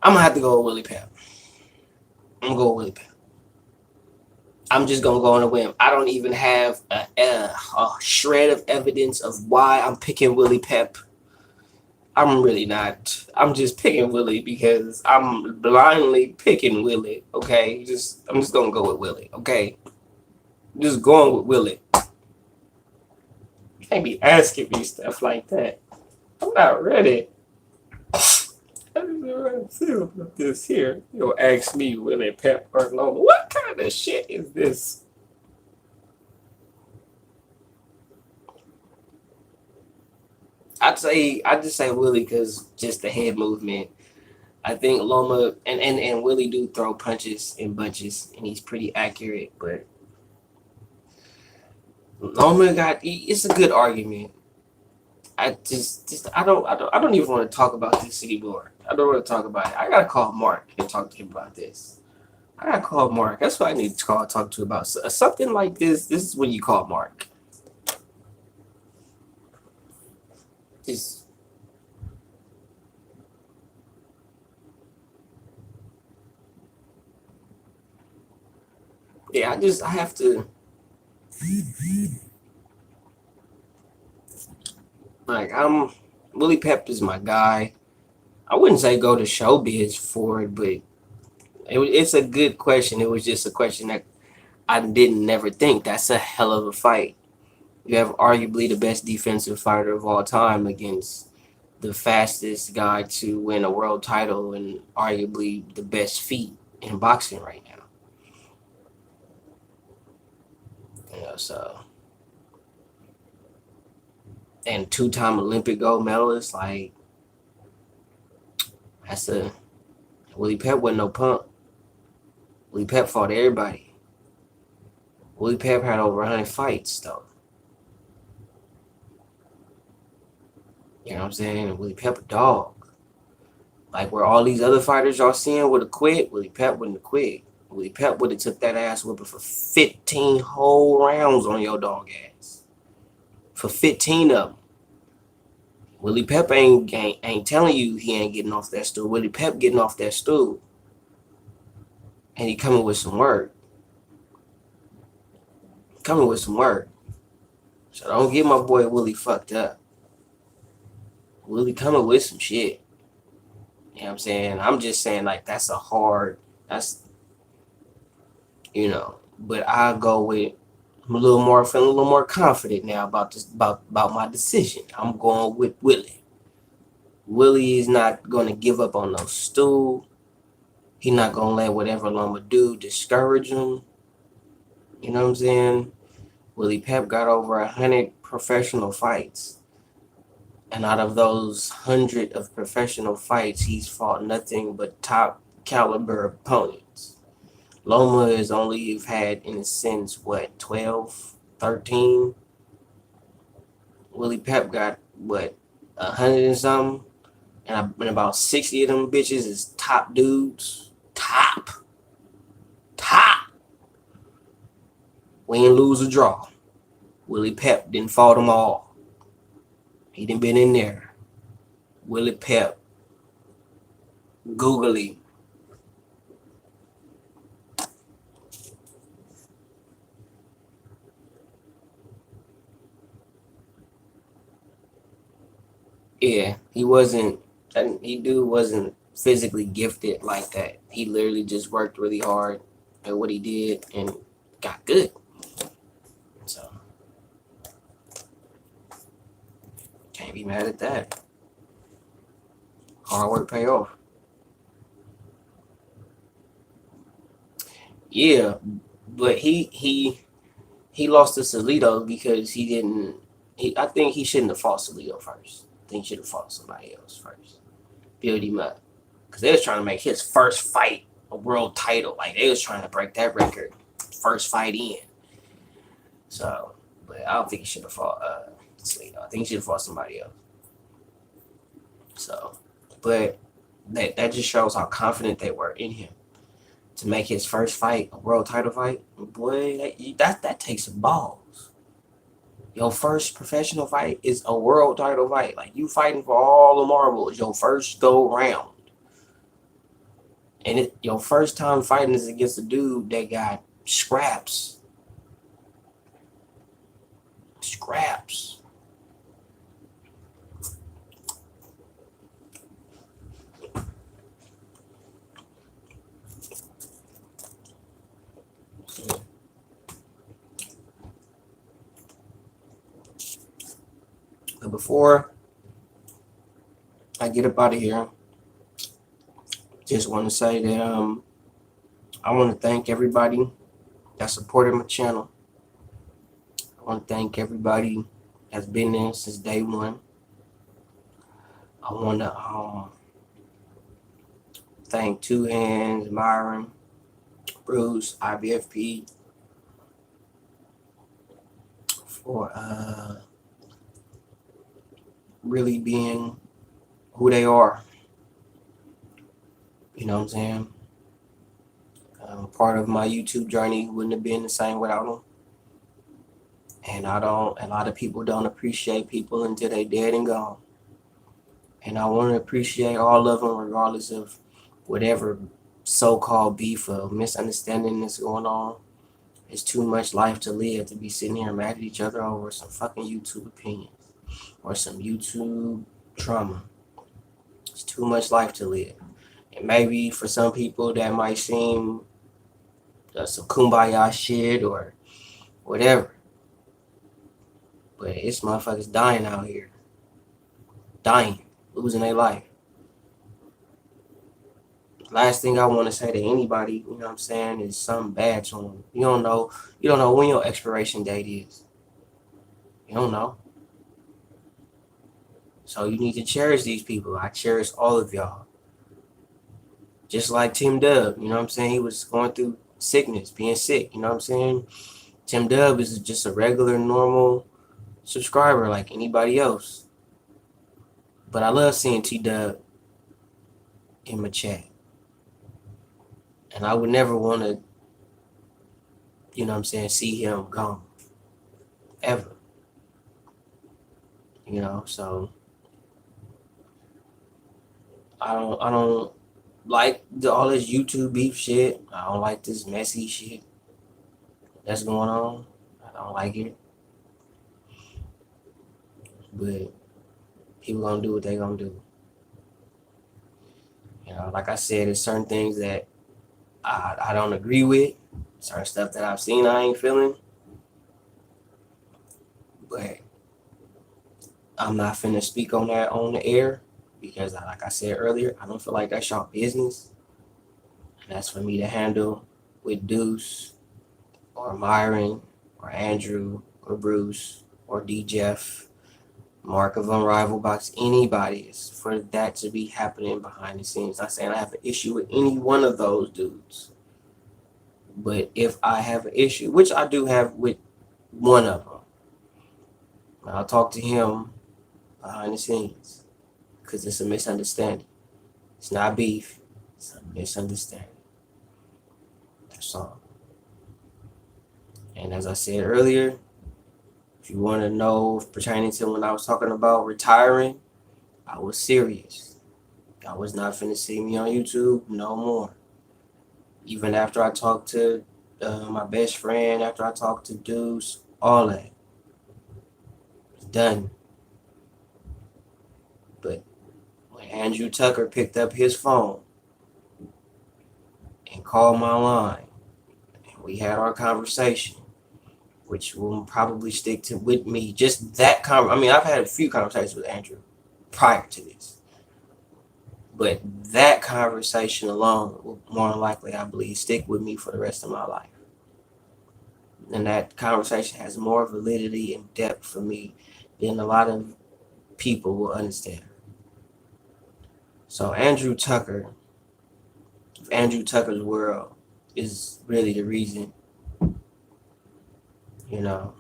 gonna have to go with Willie Pep. I'm gonna go with Willie Pep. I'm just gonna go on a whim. I don't even have a shred of evidence of why I'm picking Willie Pep. I'm really not. I'm just picking Willie because I'm blindly picking Willie. Okay, I'm just gonna go with Willie. Okay, just going with Willie. You can't be asking me stuff like that. I'm not ready. I don't know how to feel about this here. You'll ask me, Willie Pep or Loma. What kind of shit is this? I just say Willie because just the head movement. I think Loma and Willie do throw punches in bunches, and he's pretty accurate. But Loma it's a good argument. I don't even want to talk about this anymore. I don't want to talk about it. I gotta call Mark and talk to him about this. I gotta call Mark. That's what I need to talk to about something like this. This is when you call Mark. Just yeah, I have to like Willie Pep is my guy. I wouldn't say go to showbiz for it, but it's a good question. It was just a question that I didn't never think. That's a hell of a fight. You have arguably the best defensive fighter of all time against the fastest guy to win a world title and arguably the best feat in boxing right now. So and two-time Olympic gold medalist, like that's a Willie Pep wasn't no punk. Willie Pep fought everybody. Willie Pep had over 100 fights though. You know what I'm saying? And Willie Pep a dog. Like where all these other fighters y'all seeing would have quit, Willie Pep wouldn't have quit. Willie Pep would have took that ass whipping for 15 whole rounds on your dog ass. For 15 of them. Willie Pep ain't telling you he ain't getting off that stool. Willie Pep getting off that stool. And he coming with some work. Coming with some work. So don't get my boy Willie fucked up. Willie coming with some shit. You know what I'm saying? I'm just saying like that's but I'll go with I'm feeling a little more confident now about this about my decision. I'm going with Willie. Willie is not gonna give up on no stool. He's not gonna let whatever Loma do discourage him. You know what I'm saying? Willie Pep got over 100 professional fights. And out of those 100 of professional fights, he's fought nothing but top caliber opponents. Loma has only had, in a sense, 12, 13? Willie Pep got, 100 and something? And about 60 of them bitches is top dudes. Top. Win, lose, or draw. Willie Pep didn't fought them all. He done been in there. Willie Pep, Googly. Yeah, he wasn't. Wasn't physically gifted like that. He literally just worked really hard at what he did and got good. So can't be mad at that. Hard work pay off. Yeah, but he lost to Salido because he didn't. I think he shouldn't have fought Salido first. I think he should have fought somebody else first. Build him up because they was trying to make his first fight a world title. Like they was trying to break that record first fight in. So, but I don't think he should have fought Salido. I think he should have fought somebody else. So, but that just shows how confident they were in him to make his first fight a world title fight. Boy, that takes some balls. Your first professional fight is a world title fight. Like you fighting for all the marbles. Your first go round, and your first time fighting is against a dude that got scraps. Scraps. But before I get up out of here, just want to say that I want to thank everybody that supported my channel. I want to thank everybody that's been there since day one. I want to thank Two Hands, Myron, Bruce, IBFP for really being who they are. You know what I'm saying? Part of my YouTube journey wouldn't have been the same without them. And a lot of people don't appreciate people until they're dead and gone. And I want to appreciate all of them regardless of whatever so-called beef or misunderstanding that's going on. It's too much life to live to be sitting here mad at each other over some fucking YouTube opinions or some YouTube drama. It's too much life to live. And maybe for some people that might seem some kumbaya shit or whatever. But it's motherfuckers dying out here. Dying. Losing their life. Last thing I want to say to anybody, you know what I'm saying, is something bad to them. You don't know when your expiration date is. You don't know. So you need to cherish these people. I cherish all of y'all. Just like Tim Dub, you know what I'm saying? He was going through sickness, being sick, you know what I'm saying? Tim Dub is just a regular, normal subscriber like anybody else. But I love seeing T-Dub in my chat. And I would never want to, you know what I'm saying, see him gone. Ever. You know, so I don't like all this YouTube beef shit. I don't like this messy shit that's going on. I don't like it. But people gonna do what they gonna do. You know, like I said, there's certain things that I don't agree with. Certain stuff that I've seen I ain't feeling. But I'm not finna speak on that on the air because, like I said earlier, I don't feel like that's y'all business. And that's for me to handle with Deuce or Myron or Andrew or Bruce or D. Jeff, Mark of Unrivaled Box, anybody. Is for that to be happening behind the scenes. Not saying I have an issue with any one of those dudes. But if I have an issue, which I do have with one of them, I'll talk to him behind the scenes because it's a misunderstanding. It's not beef. It's a misunderstanding. That's all. And as I said earlier, if you want to know pertaining to when I was talking about retiring, I was serious. I was not finna see me on YouTube no more. Even after I talked to my best friend, after I talked to dudes, all that. It's done. But when Andrew Tucker picked up his phone and called my line, and we had our conversation, which will probably stick to with me. Just that I mean, I've had a few conversations with Andrew prior to this, but that conversation alone will more than likely, I believe, stick with me for the rest of my life. And that conversation has more validity and depth for me than a lot of people will understand. So Andrew Tucker's world is really the reason, you know,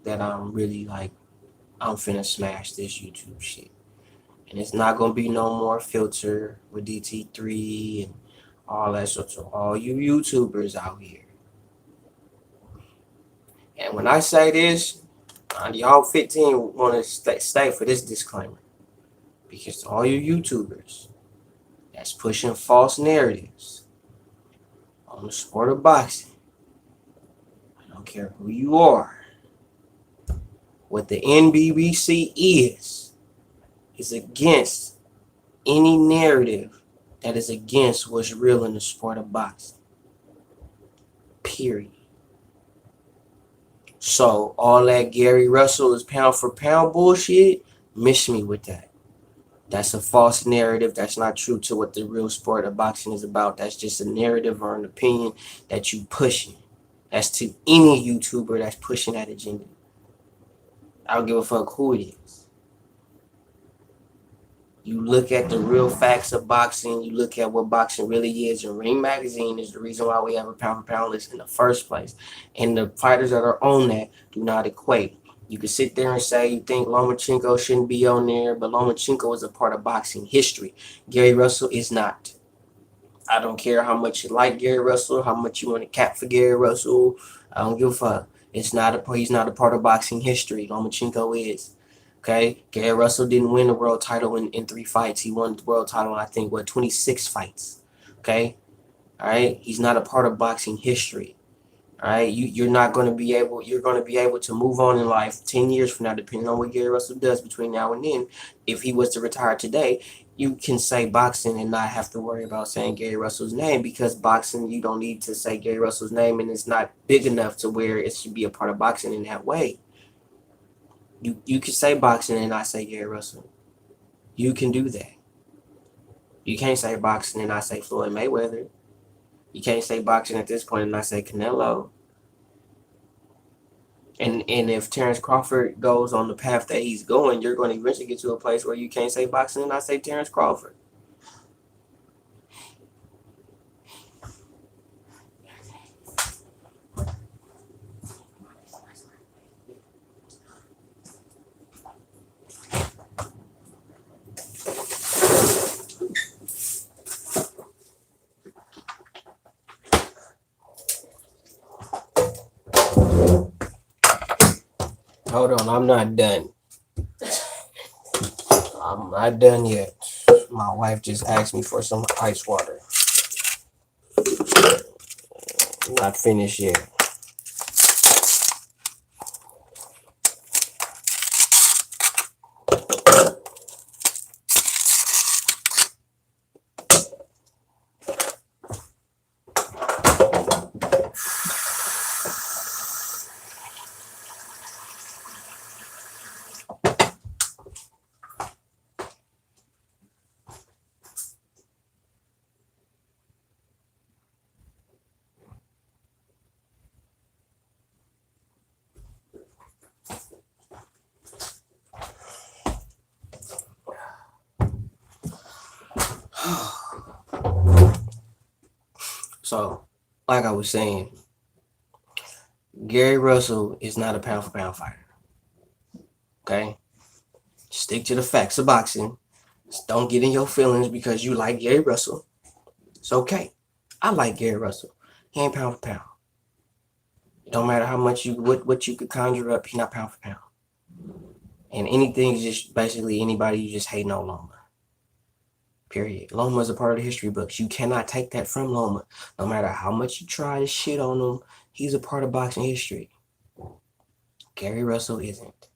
that I'm really like, I'm finna smash this YouTube shit. And it's not gonna be no more filter with DT3 and all that. So all you YouTubers out here. And when I say this, y'all 15 want to stay for this disclaimer. Because all you YouTubers that's pushing false narratives on the sport of boxing, I don't care who you are, what the NBBC is against any narrative that is against what's real in the sport of boxing. Period. So all that Gary Russell is pound for pound bullshit, miss me with that. That's a false narrative. That's not true to what the real sport of boxing is about. That's just a narrative or an opinion that you pushing. That's to any YouTuber that's pushing that agenda. I don't give a fuck who it is. You look at the real facts of boxing. You look at what boxing really is. And Ring Magazine is the reason why we have a pound for pound list in the first place. And the fighters that are on that do not equate. You can sit there and say you think Lomachenko shouldn't be on there, but Lomachenko is a part of boxing history. Gary Russell is not. I don't care how much you like Gary Russell, how much you want to cap for Gary Russell. I don't give a fuck. He's not a part of boxing history. Lomachenko is. Okay, Gary Russell didn't win the world title in 3 fights. He won the world title in, I think, 26 fights. Okay, all right. He's not a part of boxing history. All right, you're not going to be able. You're going to be able to move on in life 10 years from now, depending on what Gary Russell does between now and then. If he was to retire today, you can say boxing and not have to worry about saying Gary Russell's name, because boxing, you don't need to say Gary Russell's name, and it's not big enough to where it should be a part of boxing in that way. You can say boxing and not say Gary Russell. You can do that. You can't say boxing and not say Floyd Mayweather. You can't say boxing at this point and not say Canelo. And if Terrence Crawford goes on the path that he's going, you're going to eventually get to a place where you can't say boxing and not say Terrence Crawford. Hold on, I'm not done. I'm not done yet. My wife just asked me for some ice water. I'm not finished yet. So, like I was saying, Gary Russell is not a pound for pound fighter. Okay? Stick to the facts of boxing. Just don't get in your feelings because you like Gary Russell. It's okay. I like Gary Russell. He ain't pound for pound. It don't matter how much what you could conjure up, he's not pound for pound. And anything is just basically anybody you just hating on Loma. Period. Loma is a part of the history books. You cannot take that from Loma. No matter how much you try to shit on him, he's a part of boxing history. Gary Russell isn't.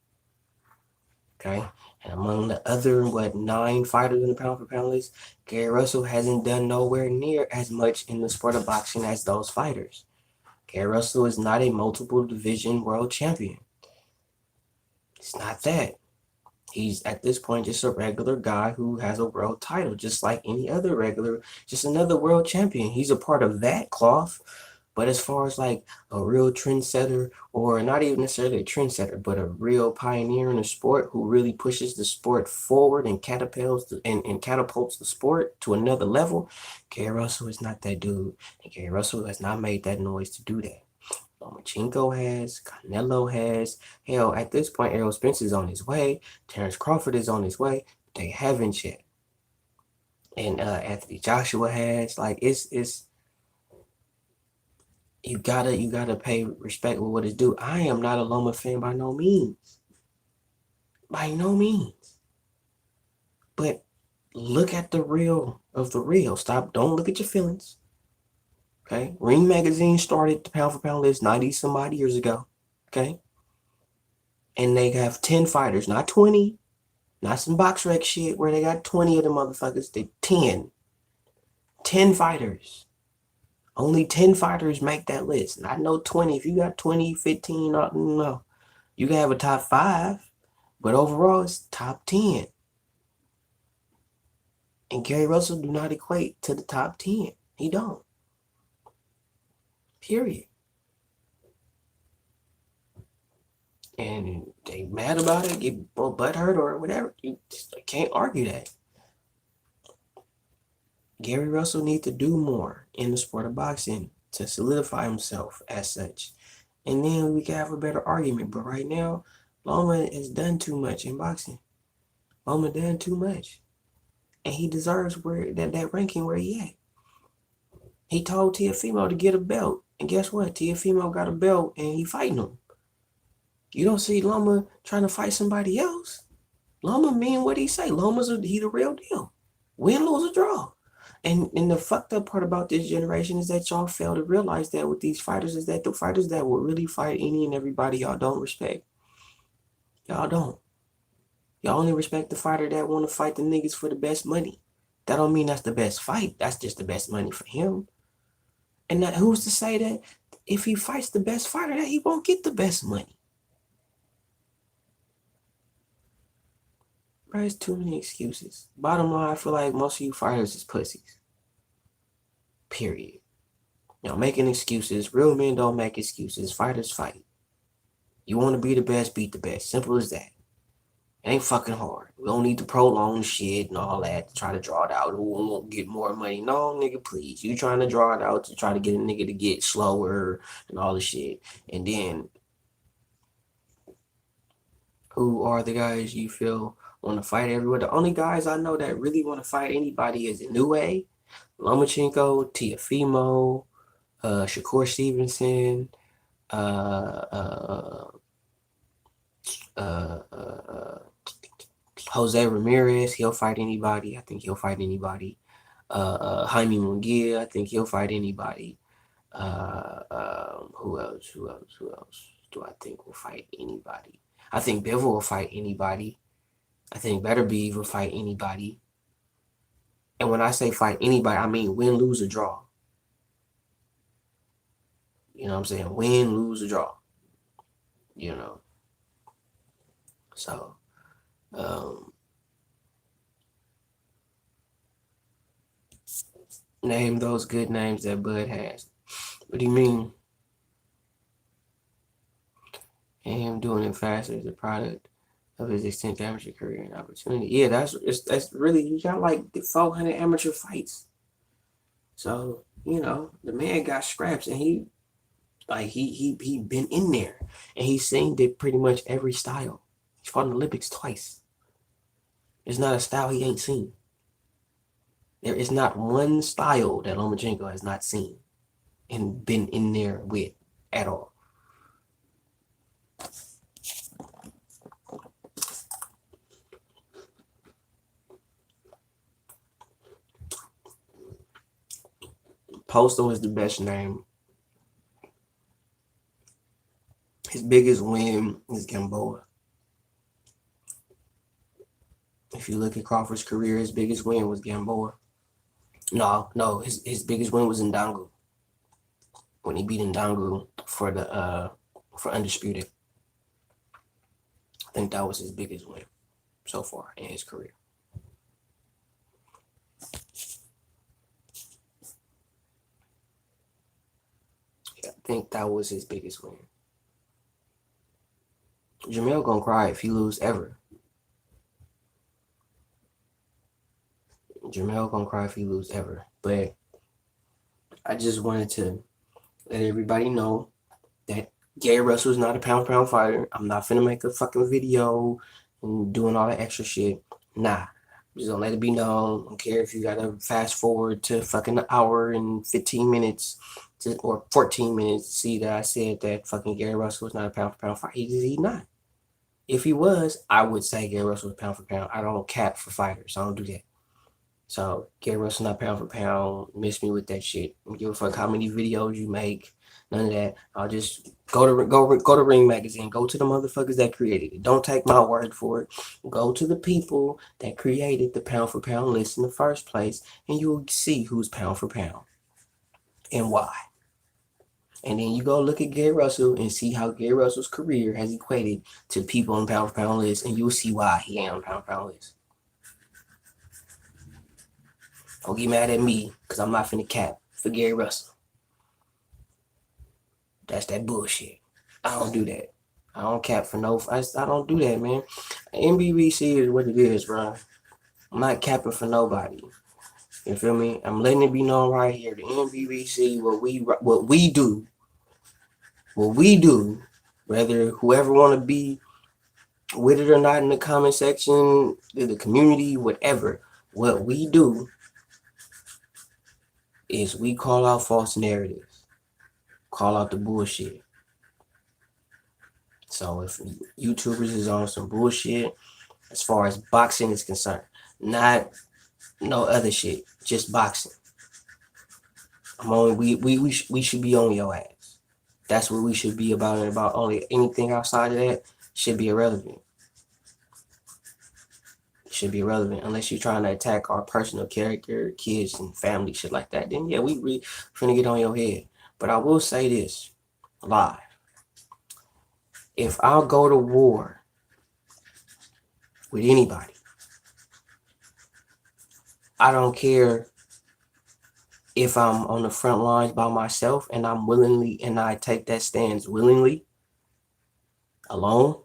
Okay? And among the other, 9 fighters in the pound for pound list, Gary Russell hasn't done nowhere near as much in the sport of boxing as those fighters. Gary Russell is not a multiple division world champion. It's not that. He's at this point just a regular guy who has a world title, just like any other regular, just another world champion. He's a part of that cloth. But as far as like a real trendsetter, or not even necessarily a trendsetter, but a real pioneer in the sport who really pushes the sport forward and catapults the sport to another level, Gary Russell is not that dude. And Gary Russell has not made that noise to do that. Lomachenko has, Canelo has. Hell, at this point, Errol Spence is on his way. Terrence Crawford is on his way. They haven't yet. And Anthony Joshua has. Like, it's you gotta pay respect with what it's due. I am not a Loma fan by no means. By no means. But look at the real of the real. Don't look at your feelings. Okay? Ring Magazine started the pound for pound list 90 some odd years ago. Okay? And they have 10 fighters, not 20, not some box rec shit where they got 20 of the motherfuckers. They 10. 10 fighters. Only 10 fighters make that list. Not no 20. If you got 20, 15, no. You can have a top 5, but overall it's top 10. And Gary Russell do not equate to the top 10. He don't. Period. And they mad about it, get butthurt or whatever. You just can't argue that. Gary Russell needs to do more in the sport of boxing to solidify himself as such. And then we can have a better argument. But right now, Loma has done too much in boxing. Loma done too much. And he deserves that ranking where he at. He told Teofimo to get a belt. And guess what? Teofimo got a belt and he fighting him. You don't see Loma trying to fight somebody else. Loma mean what he say. He the real deal. Win, lose, or draw. And the fucked up part about this generation is that y'all fail to realize that with these fighters is that the fighters that will really fight any and everybody y'all don't respect. Y'all don't. Y'all only respect the fighter that want to fight the niggas for the best money. That don't mean that's the best fight. That's just the best money for him. And that, who's to say that if he fights the best fighter that he won't get the best money? Bro, it's too many excuses. Bottom line, I feel like most of you fighters is pussies. Period. Y'all making excuses. Real men don't make excuses. Fighters fight. You want to be the best, beat the best. Simple as that. It ain't fucking hard. We don't need to prolong shit and all that to try to draw it out. Who won't get more money? No, nigga, please. You trying to draw it out to try to get a nigga to get slower and all this shit. And then, who are the guys you feel want to fight everywhere? The only guys I know that really want to fight anybody is Inoue, Lomachenko, Teofimo, Shakur Stevenson, Jose Ramirez. He'll fight anybody. I think he'll fight anybody. Jaime Munguia. I think he'll fight anybody. Who else do I think will fight anybody? I think Bivol will fight anybody. I think Better Be will fight anybody. And when I say fight anybody, I mean win, lose, or draw. You know what I'm saying? Win, lose, or draw. You know. So, name those good names that Bud has. What do you mean? And him doing it faster is a product of his extensive amateur career and opportunity. Yeah, that's really, you got like 400 amateur fights. So, you know, the man got scraps and he been in there and he's seen it pretty much every style. He's fought in the Olympics twice. There's not a style he ain't seen. There is not one style that Lomachenko has not seen and been in there with at all. Postal is the best name. His biggest win is Gamboa. If you look at Crawford's career, his biggest win was Gamboa. No, his biggest win was Ndangu. When he beat Ndangu for undisputed. I think that was his biggest win so far in his career. Yeah, I think that was his biggest win. Jamel gonna cry if he lose ever. Jamel gonna cry if he lose ever. But I just wanted to let everybody know that Gary Russell's not a pound fighter. I'm not finna make a fucking video and doing all that extra shit. Nah. Just gonna let it be known. I don't care if you gotta fast forward to fucking an hour and 15 minutes or 14 minutes to see that I said that fucking Gary Russell was not a pound fighter. He's not. If he was, I would say Gary Russell was pound for pound. I don't cap for fighters. I don't do that. So Gary Russell not pound for pound. Miss me with that shit. I don't give a fuck how many videos you make. None of that. I'll just go to Ring Magazine. Go to the motherfuckers that created it. Don't take my word for it. Go to the people that created the pound for pound list in the first place, and you'll see who's pound for pound and why. And then you go look at Gary Russell and see how Gary Russell's career has equated to people on pound for pound list, and you'll see why he ain't on pound for pound list. Don't get mad at me, because I'm not finna cap for Gary Russell. That's that bullshit. I don't do that. I don't cap for no. I don't do that, man. NBBC is what it is, bro. I'm not capping for nobody. You feel me? I'm letting it be known right here. The NBBC, what we do, whether whoever want to be with it or not in the comment section, the community, whatever, what we do is we call out false narratives, call out the bullshit. So if YouTubers is on some bullshit as far as boxing is concerned, not no other shit, just boxing. We should be on your ass. That's what we should be about, and about only anything outside of that should be irrelevant. Should be irrelevant unless you're trying to attack our personal character, kids and family, shit like that. Then yeah, we finna get on your head. But I will say this live. If I'll go to war with anybody, I don't care if I'm on the front lines by myself and I take that stance willingly, alone.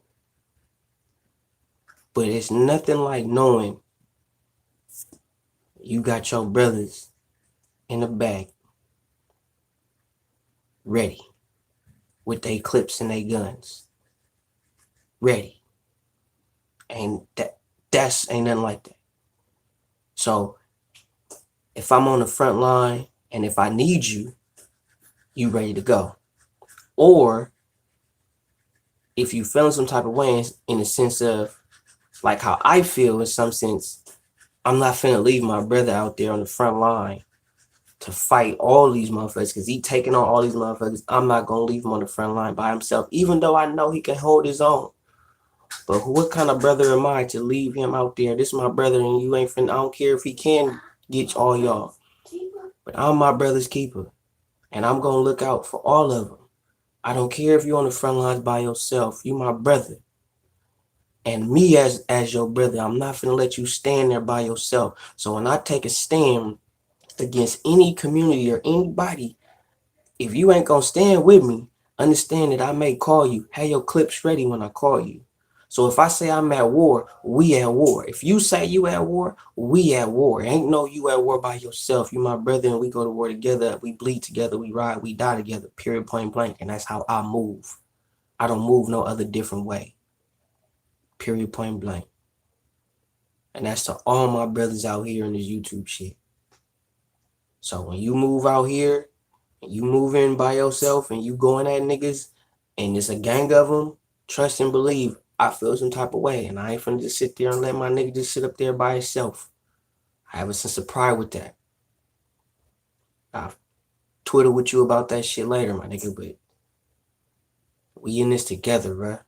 But it's nothing like knowing you got your brothers in the back ready with their clips and their guns. Ready. And that's ain't nothing like that. So if I'm on the front line and if I need you, you ready to go. Or if you feeling some type of way in the sense of like how I feel in some sense, I'm not finna leave my brother out there on the front line to fight all these motherfuckers because he taking on all these motherfuckers. I'm not gonna leave him on the front line by himself, even though I know he can hold his own. But what kind of brother am I to leave him out there? This is my brother, and you ain't finna. I don't care if he can get all y'all, but I'm my brother's keeper, and I'm gonna look out for all of them. I don't care if you're on the front lines by yourself. You my brother, and me as your brother, I'm not finna let you stand there by yourself. So when I take a stand against any community or anybody, if you ain't gonna stand with me, understand that I may call you. Have your clips ready when I call you. So if I say I'm at war, we at war. If you say you at war, we at war. Ain't no you at war by yourself. You my brother and we go to war together. We bleed together. We ride. We die together. Period, point blank. And that's how I move. I don't move no other different way. Period, point blank. And that's to all my brothers out here in this YouTube shit. So when you move out here, and you move in by yourself and you going at niggas and it's a gang of them, trust and believe, I feel some type of way. And I ain't finna just sit there and let my nigga just sit up there by himself. I have a sense of pride with that. Twitter with you about that shit later, my nigga, but we in this together, bruh.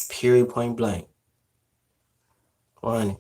Period, point blank. 100.